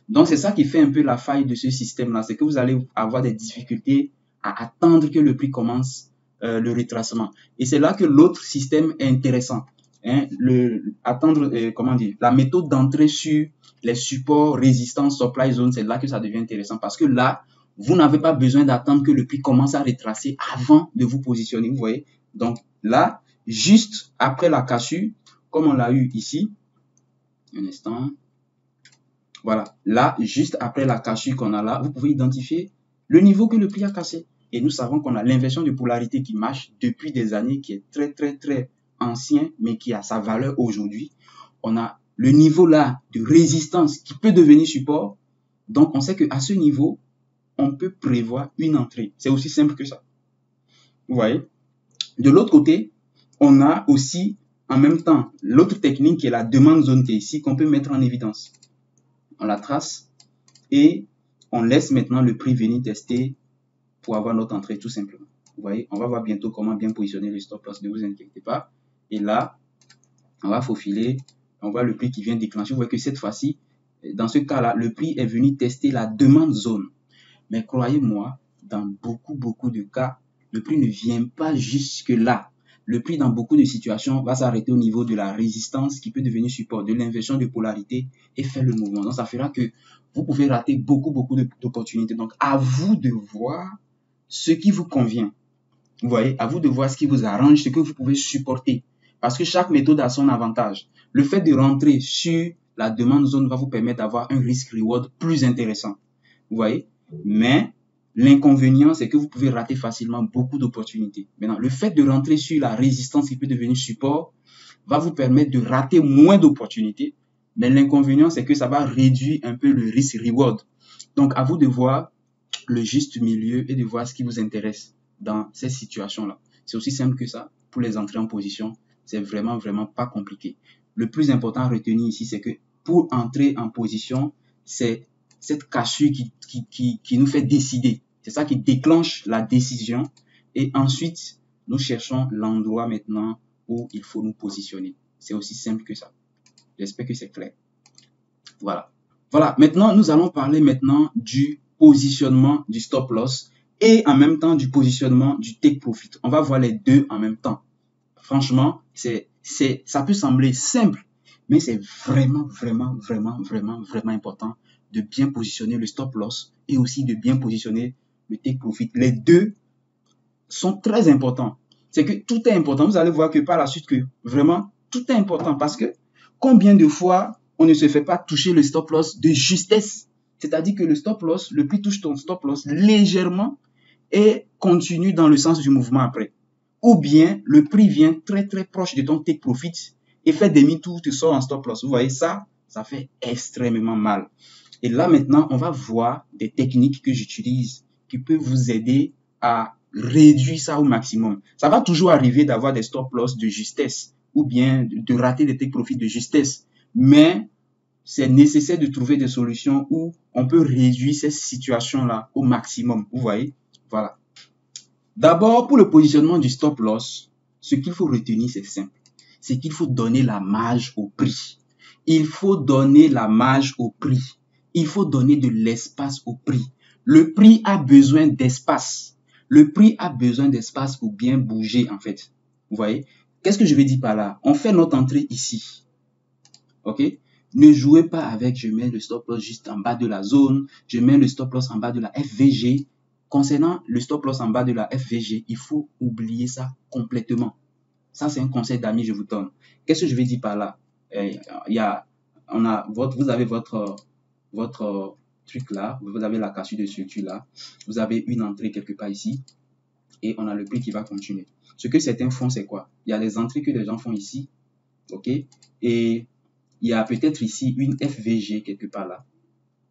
Donc, c'est ça qui fait un peu la faille de ce système-là. C'est que vous allez avoir des difficultés à attendre que le prix commence le retracement. Et c'est là que l'autre système est intéressant. hein, attendre, comment dire, la méthode d'entrée sur les supports résistants supply zone, c'est là que ça devient intéressant parce que là, vous n'avez pas besoin d'attendre que le prix commence à retracer avant de vous positionner, vous voyez. Donc là, juste après la cassure, comme on l'a eu ici, un instant, voilà, là, juste après la cassure qu'on a là, vous pouvez identifier le niveau que le prix a cassé. Et nous savons qu'on a l'inversion de polarité qui marche depuis des années, qui est très, très, très ancien, mais qui a sa valeur aujourd'hui. On a le niveau là de résistance qui peut devenir support. Donc, on sait qu'à ce niveau, on peut prévoir une entrée. C'est aussi simple que ça. Vous voyez? De l'autre côté, on a aussi en même temps l'autre technique qui est la demande zone qui est ici, qu'on peut mettre en évidence. On la trace et on laisse maintenant le prix venir tester pour avoir notre entrée tout simplement. Vous voyez, on va voir bientôt comment bien positionner le stop loss, ne vous inquiétez pas. Et là, on va faufiler, on voit le prix qui vient déclencher. Vous voyez que cette fois-ci, dans ce cas-là, le prix est venu tester la demande zone. Mais croyez-moi, dans beaucoup de cas, le prix ne vient pas jusque là. Le prix, dans beaucoup de situations, va s'arrêter au niveau de la résistance qui peut devenir support, de l'inversion de polarité et faire le mouvement. Donc, ça fera que vous pouvez rater beaucoup d'opportunités. Donc, à vous de voir ce qui vous convient. Vous voyez, à vous de voir ce qui vous arrange, ce que vous pouvez supporter. Parce que chaque méthode a son avantage. Le fait de rentrer sur la demande zone va vous permettre d'avoir un risk-reward plus intéressant. Vous voyez? Mais l'inconvénient, c'est que vous pouvez rater facilement beaucoup d'opportunités. Maintenant, le fait de rentrer sur la résistance qui peut devenir support va vous permettre de rater moins d'opportunités. Mais l'inconvénient, c'est que ça va réduire un peu le risk-reward. Donc, à vous de voir le juste milieu et de voir ce qui vous intéresse dans ces situations-là. C'est aussi simple que ça. Pour les entrées en position, c'est vraiment pas compliqué. Le plus important à retenir ici, c'est que pour entrer en position, c'est cette cassure qui nous fait décider. C'est ça qui déclenche la décision. Et ensuite, nous cherchons l'endroit maintenant où il faut nous positionner. C'est aussi simple que ça. J'espère que c'est clair. Voilà. Voilà. Maintenant, nous allons parler maintenant du positionnement du stop loss et en même temps du positionnement du take profit. On va voir les deux en même temps. Franchement, ça peut sembler simple, mais c'est vraiment important de bien positionner le stop loss et aussi de bien positionner le take profit. Les deux sont très importants. C'est que tout est important. Vous allez voir que par la suite que vraiment tout est important parce que combien de fois on ne se fait pas toucher le stop loss de justesse. C'est-à-dire que le stop loss, le prix touche ton stop loss légèrement et continue dans le sens du mouvement après. Ou bien le prix vient très proche de ton take profit et fait demi-tour, te sort en stop loss. Vous voyez ça fait extrêmement mal. Et là maintenant, on va voir des techniques que j'utilise qui peuvent vous aider à réduire ça au maximum. Ça va toujours arriver d'avoir des stop loss de justesse ou bien de rater des take profit de justesse. Mais c'est nécessaire de trouver des solutions où on peut réduire ces situations-là au maximum. Vous voyez? Voilà. D'abord, pour le positionnement du stop loss, ce qu'il faut retenir, c'est simple. C'est qu'il faut donner la marge au prix. Il faut donner la marge au prix. Il faut donner de l'espace au prix. Le prix a besoin d'espace. Le prix a besoin d'espace pour bien bouger, en fait. Vous voyez? Qu'est-ce que je veux dire par là? On fait notre entrée ici. OK? Ne jouez pas avec je mets le stop loss juste en bas de la zone, je mets le stop loss en bas de la FVG. Concernant le stop loss en bas de la FVG, il faut oublier ça complètement. Ça, c'est un conseil d'amis, je vous donne. Qu'est-ce que je vais dire par là? Vous avez votre truc là, vous avez la cassure de structure là, vous avez une entrée quelque part ici, et on a le prix qui va continuer. Ce que certains font, c'est quoi? Il y a les entrées que les gens font ici, ok? Et il y a peut-être ici une FVG quelque part là.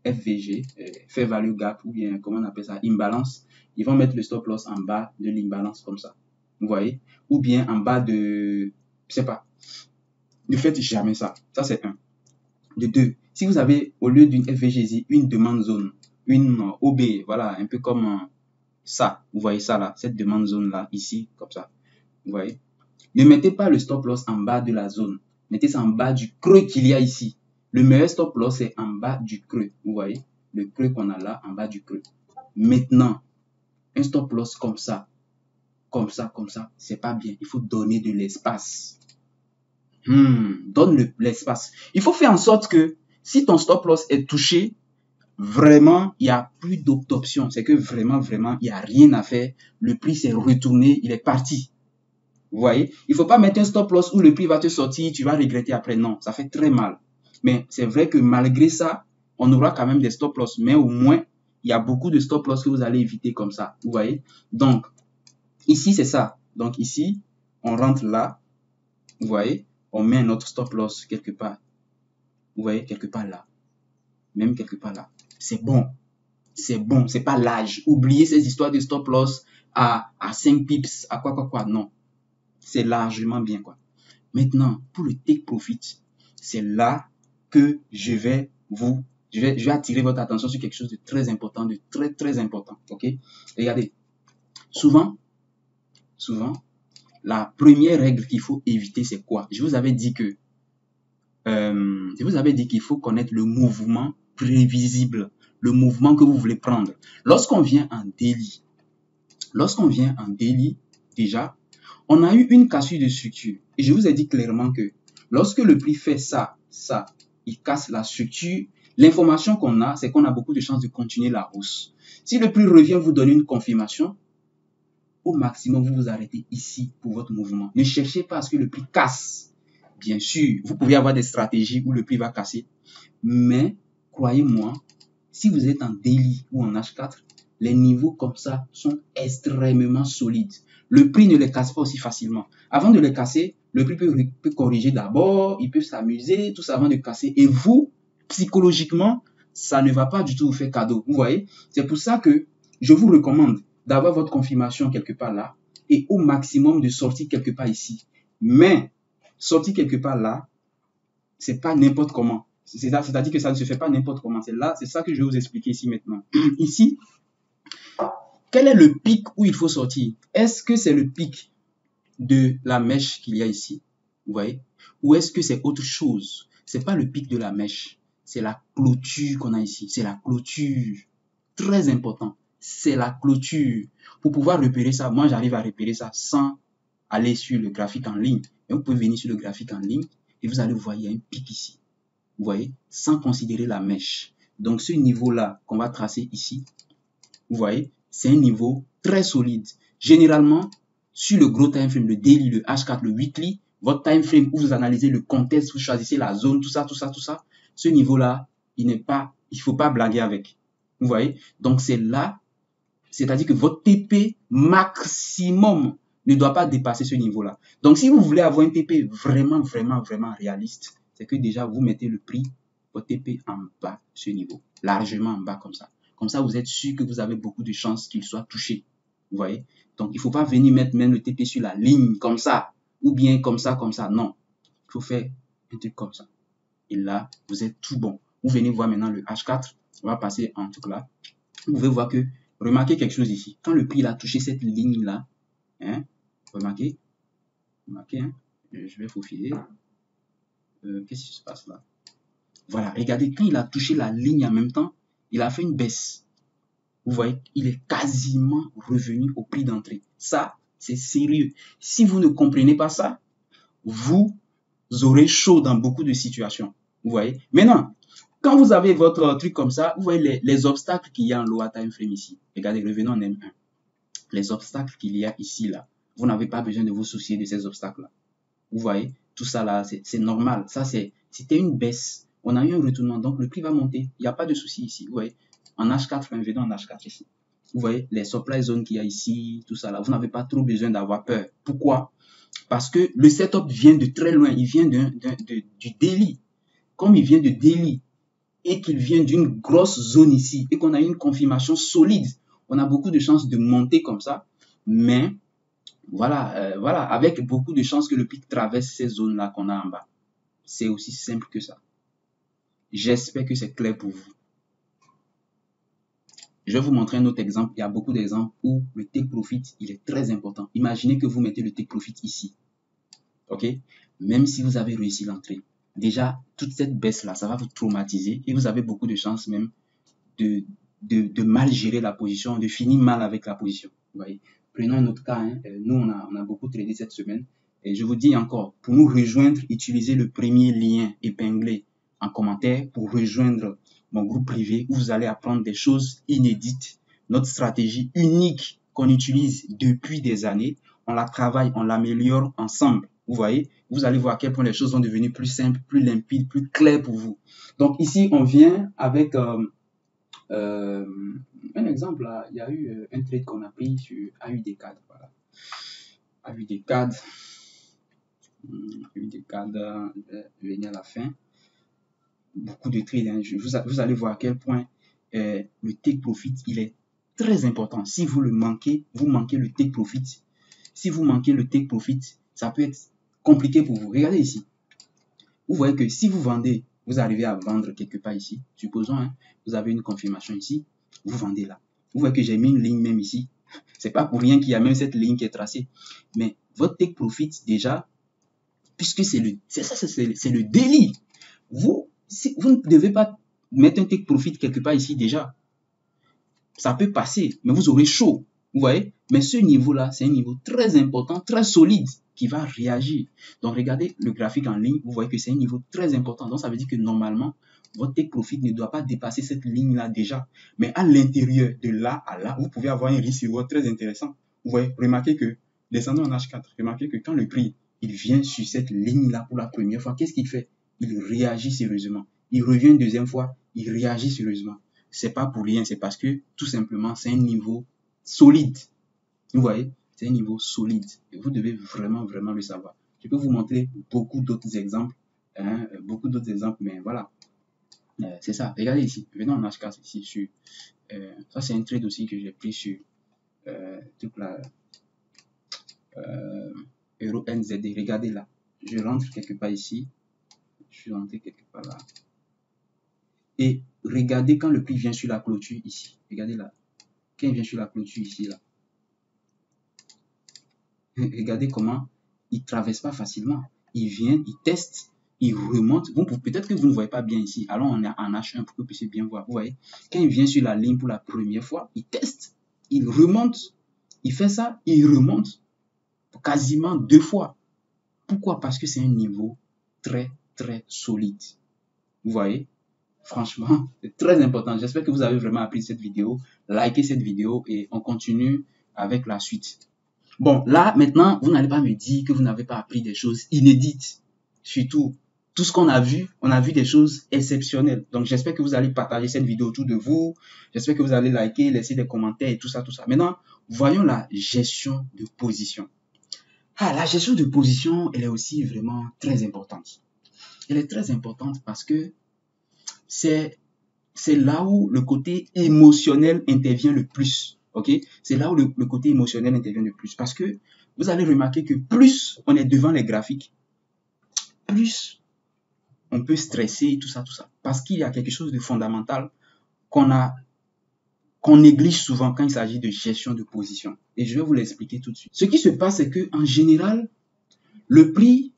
FVG, Fair Value Gap, ou bien, comment on appelle ça, imbalance. Ils vont mettre le stop loss en bas de l'imbalance comme ça. Vous voyez? Ou bien en bas de, je sais pas. Ne faites jamais ça. Ça, c'est un. De deux, si vous avez, au lieu d'une FVG, une demande zone, une OB, voilà, un peu comme ça. Vous voyez ça là, cette demande zone là, ici, comme ça. Vous voyez? Ne mettez pas le stop loss en bas de la zone. Mettez ça en bas du creux qu'il y a ici. Le meilleur stop loss, c'est en bas du creux. Vous voyez? Le creux qu'on a là, en bas du creux. Maintenant, un stop loss comme ça, c'est pas bien. Il faut donner de l'espace. Donne l'espace. Il faut faire en sorte que si ton stop loss est touché, vraiment, il n'y a plus d'option. C'est que vraiment, il n'y a rien à faire. Le prix s'est retourné, il est parti. Vous voyez? Il ne faut pas mettre un stop loss où le prix va te sortir, tu vas regretter après. Non, ça fait très mal. Mais c'est vrai que malgré ça, on aura quand même des stop loss. Mais au moins, il y a beaucoup de stop loss que vous allez éviter comme ça. Vous voyez? Donc, ici, c'est ça. Donc, ici, on rentre là. Vous voyez? On met un autre stop loss quelque part. Vous voyez? Quelque part là. Même quelque part là. C'est bon. C'est bon. C'est pas l'âge. Oubliez ces histoires de stop loss à 5 pips, à quoi. Non. C'est largement bien, quoi. Maintenant, pour le take profit, c'est là que je vais attirer votre attention sur quelque chose de très important, de très important. Ok? Regardez. Souvent, la première règle qu'il faut éviter, c'est quoi? Je vous avais dit qu'il faut connaître le mouvement prévisible, le mouvement que vous voulez prendre. Lorsqu'on vient en daily, déjà, on a eu une cassure de structure. Et je vous ai dit clairement que lorsque le prix fait ça, il casse la structure, l'information qu'on a, c'est qu'on a beaucoup de chances de continuer la hausse. Si le prix revient vous donner une confirmation, au maximum, vous vous arrêtez ici pour votre mouvement. Ne cherchez pas à ce que le prix casse. Bien sûr, vous pouvez avoir des stratégies où le prix va casser. Mais, croyez-moi, si vous êtes en daily ou en H4, les niveaux comme ça sont extrêmement solides. Le prix ne les casse pas aussi facilement. Avant de les casser, le prix peut corriger d'abord, il peut s'amuser, tout ça avant de casser. Et vous, psychologiquement, ça ne va pas du tout vous faire cadeau. Vous voyez? C'est pour ça que je vous recommande d'avoir votre confirmation quelque part là et au maximum de sortir quelque part ici. Mais sortir quelque part là, c'est pas n'importe comment. C'est-à-dire que ça ne se fait pas n'importe comment. C'est ça que je vais vous expliquer ici maintenant. Ici, quel est le pic où il faut sortir? Est-ce que c'est le pic de la mèche qu'il y a ici? Vous voyez? Ou est-ce que c'est autre chose? C'est pas le pic de la mèche. C'est la clôture qu'on a ici. C'est la clôture. Très important. C'est la clôture. Pour pouvoir repérer ça, moi j'arrive à repérer ça sans aller sur le graphique en ligne. Et vous pouvez venir sur le graphique en ligne et vous allez voir, il y a un pic ici. Vous voyez? Sans considérer la mèche. Donc ce niveau-là qu'on va tracer ici, vous voyez, c'est un niveau très solide. Généralement, sur le gros time frame, le daily, le H4, le weekly, votre time frame où vous analysez le contexte, vous choisissez la zone, tout ça, ce niveau-là, il ne faut pas blaguer avec. Vous voyez? Donc c'est là, c'est-à-dire que votre TP maximum ne doit pas dépasser ce niveau-là. Donc si vous voulez avoir un TP vraiment réaliste, c'est que déjà vous mettez le prix, votre TP en bas, ce niveau, largement en bas comme ça. Comme ça, vous êtes sûr que vous avez beaucoup de chances qu'il soit touché. Vous voyez? Donc, il ne faut pas venir mettre même le TP sur la ligne comme ça, ou bien comme ça. Non. Il faut faire un truc comme ça. Et là, vous êtes tout bon. Vous venez voir maintenant le H4. On va passer en tout là. Vous pouvez voir que, remarquez quelque chose ici. Quand le prix a touché cette ligne-là, hein, remarquez, hein, je vais faufiler. Qu'est-ce qui se passe là? Voilà, regardez, quand il a touché la ligne en même temps, il a fait une baisse. Vous voyez, il est quasiment revenu au prix d'entrée. Ça, c'est sérieux. Si vous ne comprenez pas ça, vous aurez chaud dans beaucoup de situations. Vous voyez. Maintenant, quand vous avez votre truc comme ça, vous voyez les obstacles qu'il y a en lower time frame ici. Regardez, revenons en M1. Les obstacles qu'il y a ici, là. Vous n'avez pas besoin de vous soucier de ces obstacles-là. Vous voyez, tout ça là, c'est normal. Ça, c'était une baisse. On a eu un retournement, donc le prix va monter. Il n'y a pas de souci ici. Vous voyez. En H4, venons en H4 ici. Vous voyez les supply zones qu'il y a ici, tout ça là. Vous n'avez pas trop besoin d'avoir peur. Pourquoi? Parce que le setup vient de très loin. Il vient du daily. Comme il vient de daily et qu'il vient d'une grosse zone ici et qu'on a une confirmation solide, on a beaucoup de chances de monter comme ça. Mais voilà, avec beaucoup de chances que le pic traverse ces zones-là qu'on a en bas. C'est aussi simple que ça. J'espère que c'est clair pour vous. Je vais vous montrer un autre exemple. Il y a beaucoup d'exemples où le take profit, il est très important. Imaginez que vous mettez le take profit ici. OK? Même si vous avez réussi l'entrée. Déjà, toute cette baisse-là, ça va vous traumatiser et vous avez beaucoup de chances même de mal gérer la position, de finir mal avec la position. Vous voyez? Prenons un autre cas. Hein. Nous, on a beaucoup tradé cette semaine. Et je vous dis encore, pour nous rejoindre, utilisez le premier lien épinglé en commentaire pour rejoindre mon groupe privé où vous allez apprendre des choses inédites. Notre stratégie unique qu'on utilise depuis des années, on la travaille, on l'améliore ensemble. Vous voyez, vous allez voir à quel point les choses sont devenues plus simples, plus limpides, plus claires pour vous. Donc ici, on vient avec un exemple. Là. Il y a eu un trade qu'on a pris sur AUD4. Voilà. AUD4. AUD4, je vais venir à la fin. Beaucoup de trades. Hein. Vous allez voir à quel point le take profit, il est très important. Si vous le manquez, vous manquez le take profit. Si vous manquez le take profit, ça peut être compliqué pour vous. Regardez ici. Vous voyez que si vous vendez, vous arrivez à vendre quelque part ici. Supposons, hein, vous avez une confirmation ici, vous vendez là. Vous voyez que j'ai mis une ligne même ici. C'est pas pour rien qu'il y a même cette ligne qui est tracée. Mais votre take profit, déjà, puisque c'est le daily. Vous ne devez pas mettre un take profit quelque part ici déjà. Ça peut passer, mais vous aurez chaud. Vous voyez? Mais ce niveau-là, c'est un niveau très important, très solide, qui va réagir. Donc, regardez le graphique en ligne, vous voyez que c'est un niveau très important. Donc, ça veut dire que normalement, votre take profit ne doit pas dépasser cette ligne-là déjà. Mais à l'intérieur de là à là, vous pouvez avoir un risque reward très intéressant. Vous voyez, remarquez que, descendons en H4, remarquez que quand le prix, il vient sur cette ligne-là pour la première fois, qu'est-ce qu'il fait? Il réagit sérieusement. Il revient une deuxième fois, il réagit sérieusement. C'est pas pour rien, c'est parce que tout simplement c'est un niveau solide. Vous voyez, c'est un niveau solide et vous devez vraiment le savoir. Je peux vous montrer beaucoup d'autres exemples, hein, mais voilà, c'est ça. Regardez ici, venons en H4 ici sur, ça c'est un trade aussi que j'ai pris sur toute la Euro NZD. Regardez là, je rentre quelque part ici, je suis rentré quelque part là. Et regardez quand le prix vient sur la clôture ici. Regardez là. Quand il vient sur la clôture ici, là. Regardez comment il ne traverse pas facilement. Il vient, il teste, il remonte. Bon, peut-être que vous ne voyez pas bien ici. Alors, on est en H1 pour que vous puissiez bien voir. Vous voyez, quand il vient sur la ligne pour la première fois, il teste, il remonte. Il fait ça, il remonte quasiment 2 fois. Pourquoi? Parce que c'est un niveau très solide. Vous voyez? Franchement, c'est très important. J'espère que vous avez vraiment appris cette vidéo. Likez cette vidéo et on continue avec la suite. Bon, là, maintenant, vous n'allez pas me dire que vous n'avez pas appris des choses inédites. Surtout, tout ce qu'on a vu, on a vu des choses exceptionnelles. Donc, j'espère que vous allez partager cette vidéo autour de vous. J'espère que vous allez liker, laisser des commentaires et tout ça. Maintenant, voyons la gestion de position. La gestion de position, elle est aussi vraiment très importante. Elle est très importante parce que c'est là où le côté émotionnel intervient le plus. Ok? C'est là où le côté émotionnel intervient le plus. Parce que vous allez remarquer que plus on est devant les graphiques, plus on peut stresser et tout ça. Parce qu'il y a quelque chose de fondamental qu'on néglige souvent quand il s'agit de gestion de position. Et je vais vous l'expliquer tout de suite. Ce qui se passe, c'est qu'en général, le prix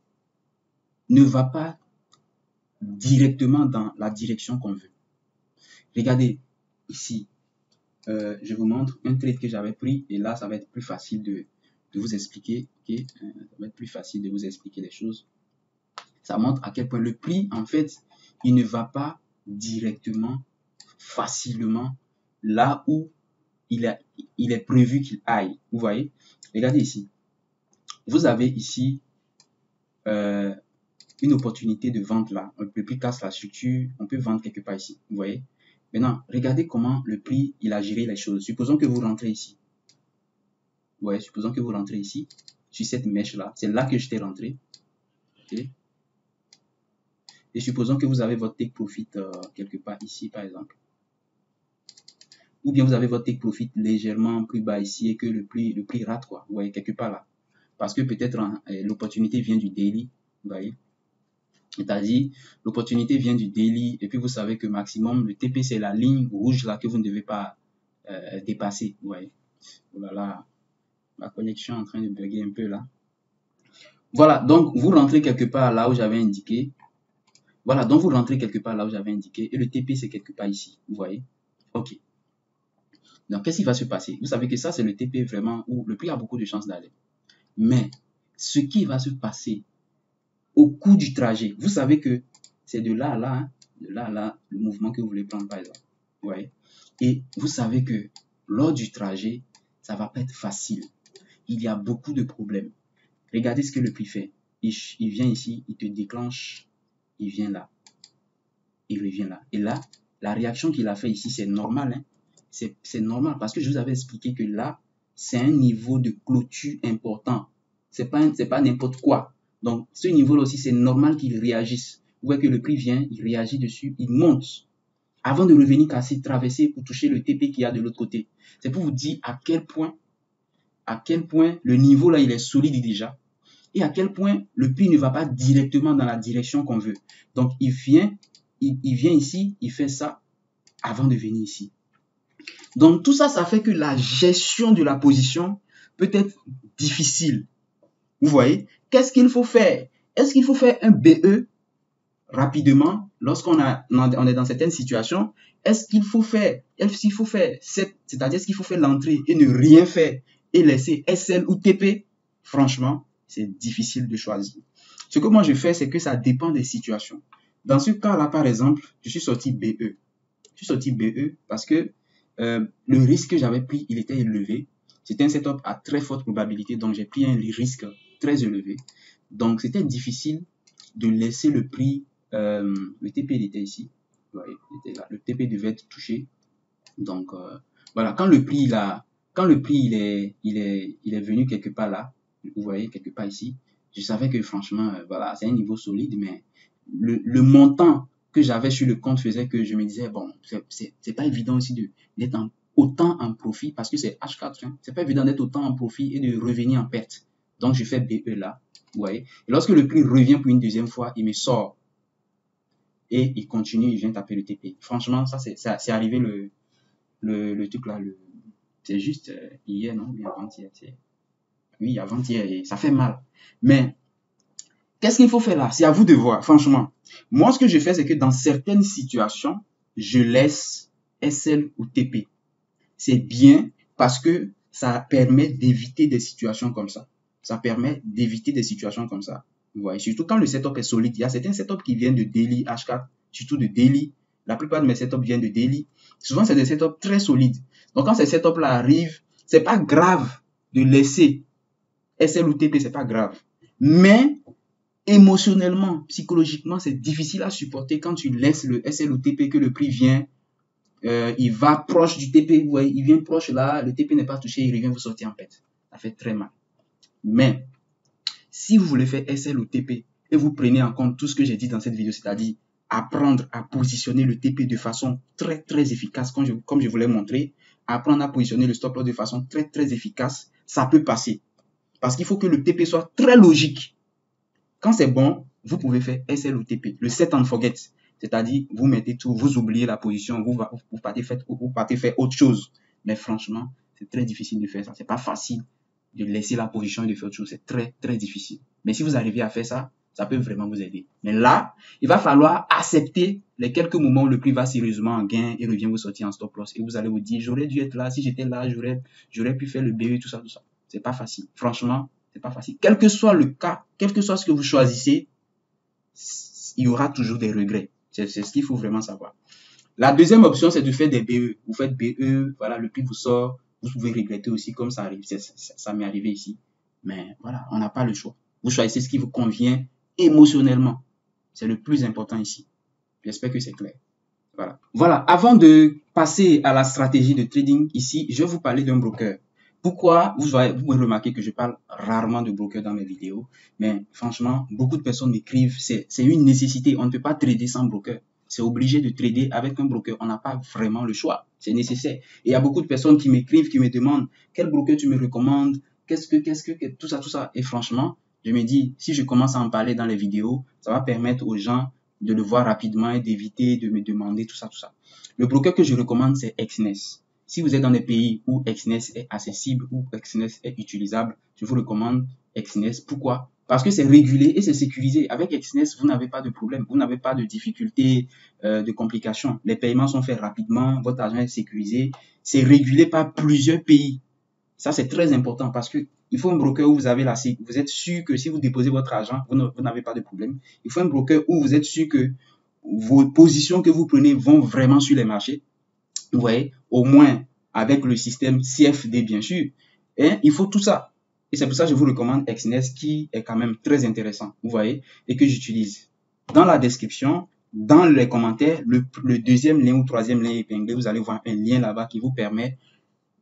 ne va pas directement dans la direction qu'on veut. Regardez ici, je vous montre un trade que j'avais pris et là, ça va être plus facile de vous expliquer. Okay? Ça va être plus facile de vous expliquer les choses. Ça montre à quel point le prix, en fait, il ne va pas directement, facilement là où il est prévu qu'il aille. Vous voyez? Regardez ici. Vous avez ici une opportunité de vente là. Le prix casse la structure, on peut vendre quelque part ici. Vous voyez? Maintenant, regardez comment le prix, il a géré les choses. Supposons que vous rentrez ici. Vous voyez, supposons que vous rentrez ici, sur cette mèche-là. C'est là que j'étais rentré. Okay. Et supposons que vous avez votre take profit quelque part ici, par exemple. Ou bien vous avez votre take profit légèrement plus bas ici et que le prix rate, quoi. Vous voyez, quelque part là. Parce que peut-être l'opportunité vient du daily. Vous voyez. C'est-à-dire, l'opportunité vient du daily et puis vous savez que maximum, le TP, c'est la ligne rouge là que vous ne devez pas dépasser. Vous voyez. Voilà, ma connexion est en train de bugger un peu là. Voilà, donc vous rentrez quelque part là où j'avais indiqué. Voilà, donc vous rentrez quelque part là où j'avais indiqué et le TP, c'est quelque part ici. Vous voyez. Ok. Donc, qu'est-ce qui va se passer? Vous savez que ça, c'est le TP vraiment où le prix a beaucoup de chances d'aller. Mais, ce qui va se passer au cours du trajet. Vous savez que c'est de là à là, hein, de là à là, le mouvement que vous voulez prendre par exemple. Ouais. Et vous savez que lors du trajet, ça va pas être facile. Il y a beaucoup de problèmes. Regardez ce que le prix fait. Il vient ici, il te déclenche, il vient là, il revient là. Et là, la réaction qu'il a fait ici, c'est normal. Hein? C'est normal parce que je vous avais expliqué que là, c'est un niveau de clôture important. C'est pas n'importe quoi. Donc, ce niveau-là aussi, c'est normal qu'il réagisse. Vous voyez que le prix vient, il réagit dessus, il monte. Avant de revenir casser, traverser pour toucher le TP qu'il y a de l'autre côté. C'est pour vous dire à quel point le niveau là, il est solide déjà. Et à quel point le prix ne va pas directement dans la direction qu'on veut. Donc, il vient ici, il fait ça avant de venir ici. Donc, tout ça, ça fait que la gestion de la position peut être difficile. Vous voyez, qu'est-ce qu'il faut faire? Est-ce qu'il faut faire un BE rapidement lorsqu'on est dans certaines situations? Est-ce qu'il faut faire c'est-à-dire est-ce qu'il faut faire l'entrée et ne rien faire et laisser SL ou TP? Franchement, c'est difficile de choisir. Ce que moi je fais, c'est que ça dépend des situations. Dans ce cas-là, par exemple, je suis sorti BE. Je suis sorti BE parce que le risque que j'avais pris, il était élevé. C'était un setup à très forte probabilité, donc j'ai pris un risque très élevé. Donc, c'était difficile de laisser le prix, le TP il était ici, ouais, il était là. Le TP devait être touché. Donc, voilà, quand le prix il est venu quelque part là, vous voyez, quelque part ici, je savais que franchement, voilà, c'est un niveau solide, mais le montant que j'avais sur le compte faisait que je me disais, bon, c'est pas évident aussi d'être autant en profit, parce que c'est H4, hein, c'est pas évident d'être autant en profit et de revenir en perte. Donc, je fais BE là, vous voyez. Et lorsque le prix revient pour une deuxième fois, il me sort. Et il continue, il vient taper le TP. Franchement, ça c'est arrivé le truc là, c'est juste hier, non? Avant-hier. Oui, avant-hier, et ça fait mal. Mais, qu'est-ce qu'il faut faire là? C'est à vous de voir, franchement. Moi, ce que je fais, c'est que dans certaines situations, je laisse SL ou TP. C'est bien parce que ça permet d'éviter des situations comme ça. Ça permet d'éviter des situations comme ça. Vous voyez, surtout quand le setup est solide. Il y a certains setups qui viennent de daily H4, surtout de daily. La plupart de mes setups viennent de daily. Souvent, c'est des setups très solides. Donc, quand ces setups-là arrivent, c'est pas grave de laisser SL ou TP, c'est pas grave. Mais, émotionnellement, psychologiquement, c'est difficile à supporter quand tu laisses le SL ou TP que le prix vient. Il va proche du TP, vous voyez, il vient proche là, le TP n'est pas touché, il revient vous sortir en perte. Ça fait très mal. Mais, si vous voulez faire SL ou TP et vous prenez en compte tout ce que j'ai dit dans cette vidéo, c'est-à-dire apprendre à positionner le TP de façon très très efficace, comme je vous l'ai montré, apprendre à positionner le stop loss de façon très très efficace, ça peut passer. Parce qu'il faut que le TP soit très logique. Quand c'est bon, vous pouvez faire SL ou TP. Le set and forget, c'est-à-dire vous mettez tout, vous oubliez la position, vous partez faire autre chose. Mais franchement, c'est très difficile de faire ça. C'est pas facile de laisser la position et de faire autre chose. C'est très, très difficile. Mais si vous arrivez à faire ça, ça peut vraiment vous aider. Mais là, il va falloir accepter les quelques moments où le prix va sérieusement en gain et revient vous sortir en stop loss. Et vous allez vous dire, j'aurais dû être là. Si j'étais là, j'aurais pu faire le BE, tout ça, tout ça. C'est pas facile. Franchement, c'est pas facile. Quel que soit le cas, quel que soit ce que vous choisissez, il y aura toujours des regrets. C'est ce qu'il faut vraiment savoir. La deuxième option, c'est de faire des BE. Vous faites BE, voilà, le prix vous sort. Vous pouvez regretter aussi comme ça arrive. Ça m'est arrivé ici. Mais voilà, on n'a pas le choix. Vous choisissez ce qui vous convient émotionnellement. C'est le plus important ici. J'espère que c'est clair. Voilà. Voilà. Avant de passer à la stratégie de trading ici, je vais vous parler d'un broker. Pourquoi? Vous pouvez remarquer que je parle rarement de broker dans mes vidéos. Mais franchement, beaucoup de personnes m'écrivent. C'est une nécessité. On ne peut pas trader sans broker. C'est obligé de trader avec un broker. On n'a pas vraiment le choix. C'est nécessaire. Et il y a beaucoup de personnes qui m'écrivent, qui me demandent quel broker tu me recommandes, tout ça. Et franchement, je me dis, si je commence à en parler dans les vidéos, ça va permettre aux gens de le voir rapidement et d'éviter de me demander tout ça. Le broker que je recommande, c'est Exness. Si vous êtes dans des pays où Exness est accessible, où Exness est utilisable, je vous recommande Exness. Pourquoi? Parce que c'est régulé et c'est sécurisé. Avec Exness, vous n'avez pas de problème, vous n'avez pas de difficultés, de complications. Les paiements sont faits rapidement, votre argent est sécurisé. C'est régulé par plusieurs pays. Ça, c'est très important parce que Il faut un broker où vous avez vous êtes sûr que si vous déposez votre argent, vous n'avez pas de problème. Il faut un broker où vous êtes sûr que vos positions que vous prenez vont vraiment sur les marchés. Vous voyez, au moins avec le système CFD, bien sûr. Et il faut tout ça. Et c'est pour ça que je vous recommande Exness, qui est quand même très intéressant, vous voyez, et que j'utilise. Dans la description, dans les commentaires, le deuxième lien ou troisième lien épinglé, vous allez voir un lien là-bas qui vous permet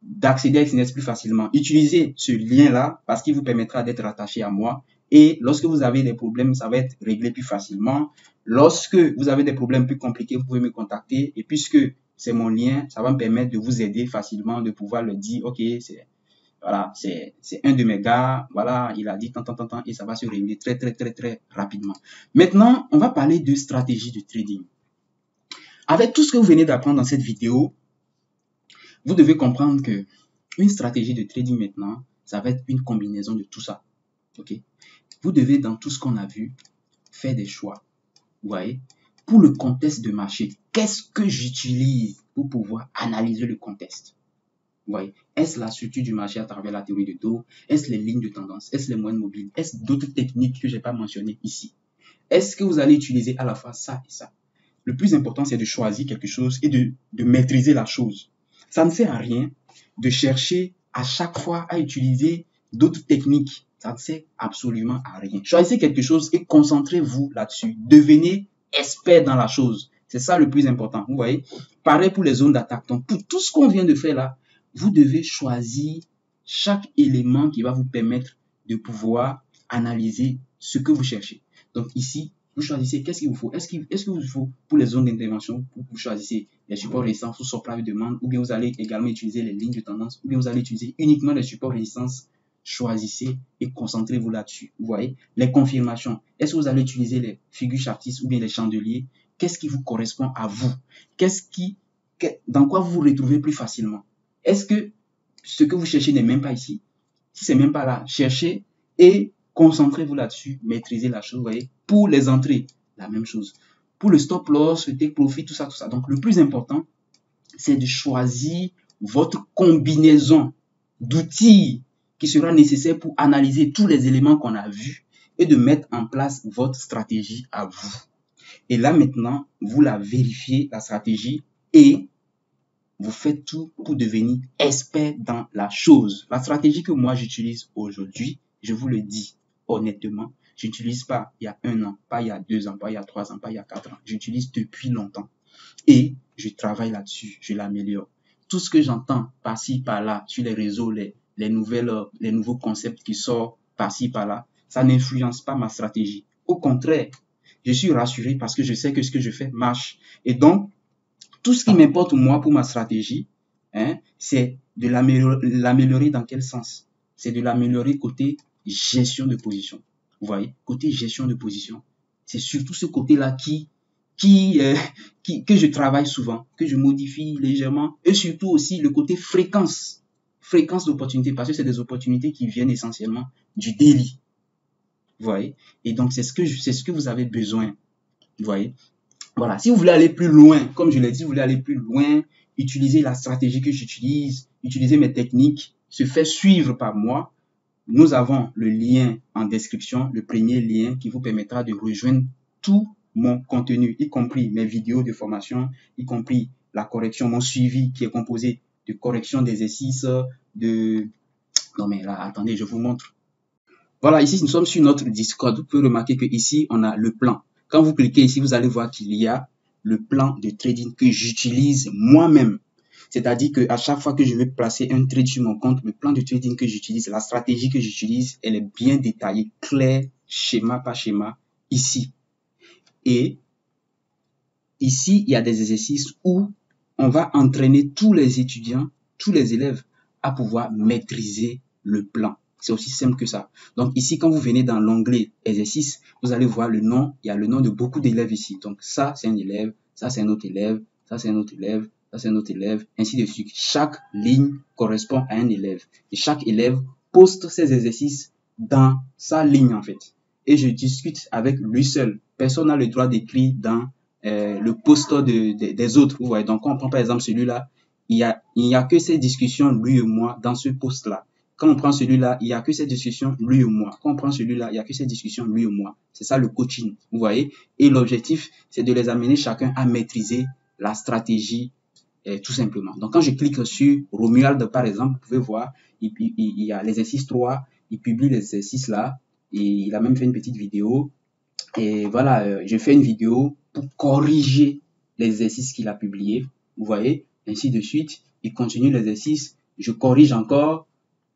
d'accéder à Exness plus facilement. Utilisez ce lien-là parce qu'il vous permettra d'être attaché à moi. Et lorsque vous avez des problèmes, ça va être réglé plus facilement. Lorsque vous avez des problèmes plus compliqués, vous pouvez me contacter. Et puisque c'est mon lien, ça va me permettre de vous aider facilement, de pouvoir le dire, ok, voilà, c'est un de mes gars, voilà, il a dit tant, et ça va se régler très rapidement. Maintenant, on va parler de stratégie de trading. Avec tout ce que vous venez d'apprendre dans cette vidéo, vous devez comprendre que une stratégie de trading maintenant, ça va être une combinaison de tout ça. Ok? Vous devez, dans tout ce qu'on a vu, faire des choix. Vous voyez? Pour le contexte de marché, qu'est-ce que j'utilise pour pouvoir analyser le contexte? Vous voyez? Est-ce la structure du marché à travers la théorie de Dow? Est-ce les lignes de tendance? Est-ce les moyennes mobiles? Est-ce d'autres techniques que je n'ai pas mentionnées ici? Est-ce que vous allez utiliser à la fois ça et ça? Le plus important, c'est de choisir quelque chose et de maîtriser la chose. Ça ne sert à rien de chercher à chaque fois à utiliser d'autres techniques. Ça ne sert absolument à rien. Choisissez quelque chose et concentrez-vous là-dessus. Devenez expert dans la chose. C'est ça le plus important. Vous voyez? Pareil pour les zones d'attaque. Donc, pour tout ce qu'on vient de faire là, vous devez choisir chaque élément qui va vous permettre de pouvoir analyser ce que vous cherchez. Donc ici, vous choisissez qu'est-ce qu'il vous faut. Est-ce qu'il vous faut pour les zones d'intervention, vous choisissez les supports résistance ou supply de demande, ou bien vous allez également utiliser les lignes de tendance, ou bien vous allez utiliser uniquement les supports résistance. Choisissez et concentrez-vous là-dessus. Vous voyez, les confirmations. Est-ce que vous allez utiliser les figures chartistes ou bien les chandeliers? Qu'est-ce qui vous correspond à vous? Dans quoi vous vous retrouvez plus facilement? Est-ce que ce que vous cherchez n'est même pas ici? Si c'est même pas là, cherchez et concentrez-vous là-dessus, maîtrisez la chose, vous voyez. Pour les entrées, la même chose. Pour le stop loss, le take profit, tout ça. Donc, le plus important, c'est de choisir votre combinaison d'outils qui sera nécessaire pour analyser tous les éléments qu'on a vus et de mettre en place votre stratégie à vous. Et là, maintenant, vous la vérifiez, la stratégie, et vous faites tout pour devenir expert dans la chose. La stratégie que moi j'utilise aujourd'hui, je vous le dis honnêtement, je n'utilise pas il y a 1 an, pas il y a 2 ans, pas il y a 3 ans, pas il y a 4 ans. J'utilise depuis longtemps. Et je travaille là-dessus, je l'améliore. Tout ce que j'entends par-ci, par-là, sur les réseaux, les nouveaux concepts qui sortent par-ci, par-là, ça n'influence pas ma stratégie. Au contraire, je suis rassuré parce que je sais que ce que je fais marche. Et donc, tout ce qui m'importe moi pour ma stratégie, c'est de l'améliorer dans quel sens? C'est de l'améliorer côté gestion de position. Vous voyez, côté gestion de position. C'est surtout ce côté-là que je travaille souvent, que je modifie légèrement, et surtout aussi le côté fréquence d'opportunités, parce que c'est des opportunités qui viennent essentiellement du daily. Vous voyez, et donc c'est ce que vous avez besoin. Vous voyez. Voilà, si vous voulez aller plus loin, comme je l'ai dit, vous voulez aller plus loin, utilisez la stratégie que j'utilise, utilisez mes techniques, se faire suivre par moi. Nous avons le lien en description, le premier lien qui vous permettra de rejoindre tout mon contenu, y compris mes vidéos de formation, y compris la correction, mon suivi qui est composé de correction d'exercices, Non mais là, attendez, je vous montre. Voilà, ici, nous sommes sur notre Discord. Vous pouvez remarquer que ici, on a le plan. Quand vous cliquez ici, vous allez voir qu'il y a le plan de trading que j'utilise moi-même. C'est-à-dire qu'à chaque fois que je vais placer un trade sur mon compte, le plan de trading que j'utilise, la stratégie que j'utilise, elle est bien détaillée, claire, schéma par schéma, ici. Et ici, il y a des exercices où on va entraîner tous les étudiants, tous les élèves à pouvoir maîtriser le plan. C'est aussi simple que ça. Donc ici, quand vous venez dans l'onglet exercice, vous allez voir le nom. Il y a le nom de beaucoup d'élèves ici. Donc ça, c'est un élève. Ça, c'est un autre élève. Ça, c'est un autre élève. Ça, c'est un autre élève. Ainsi de suite. Chaque ligne correspond à un élève. Et chaque élève poste ses exercices dans sa ligne, en fait. Et je discute avec lui seul. Personne n'a le droit d'écrire dans le poste des autres. Vous voyez. Donc, quand on prend par exemple celui-là, il n'y a que ces discussions, lui et moi, dans ce poste-là. Quand on prend celui-là, il n'y a que cette discussion, lui ou moi. Quand on prend celui-là, il n'y a que cette discussion, lui ou moi. C'est ça le coaching, vous voyez. Et l'objectif, c'est de les amener chacun à maîtriser la stratégie, tout simplement. Donc, quand je clique sur Romuald, par exemple, vous pouvez voir, il y a l'exercice 3, il publie l'exercice là, et il a même fait une petite vidéo. Et voilà, je fais une vidéo pour corriger l'exercice qu'il a publié. Vous voyez, ainsi de suite. Il continue l'exercice, je corrige encore,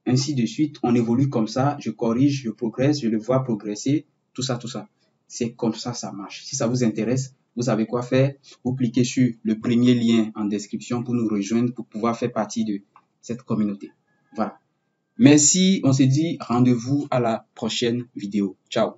ainsi de suite. On évolue comme ça, je corrige, je progresse, je le vois progresser, tout ça, tout ça. C'est comme ça marche. Si ça vous intéresse, vous savez quoi faire. Vous cliquez sur le premier lien en description pour nous rejoindre, pour pouvoir faire partie de cette communauté. Voilà. Merci, on se dit rendez-vous à la prochaine vidéo. Ciao.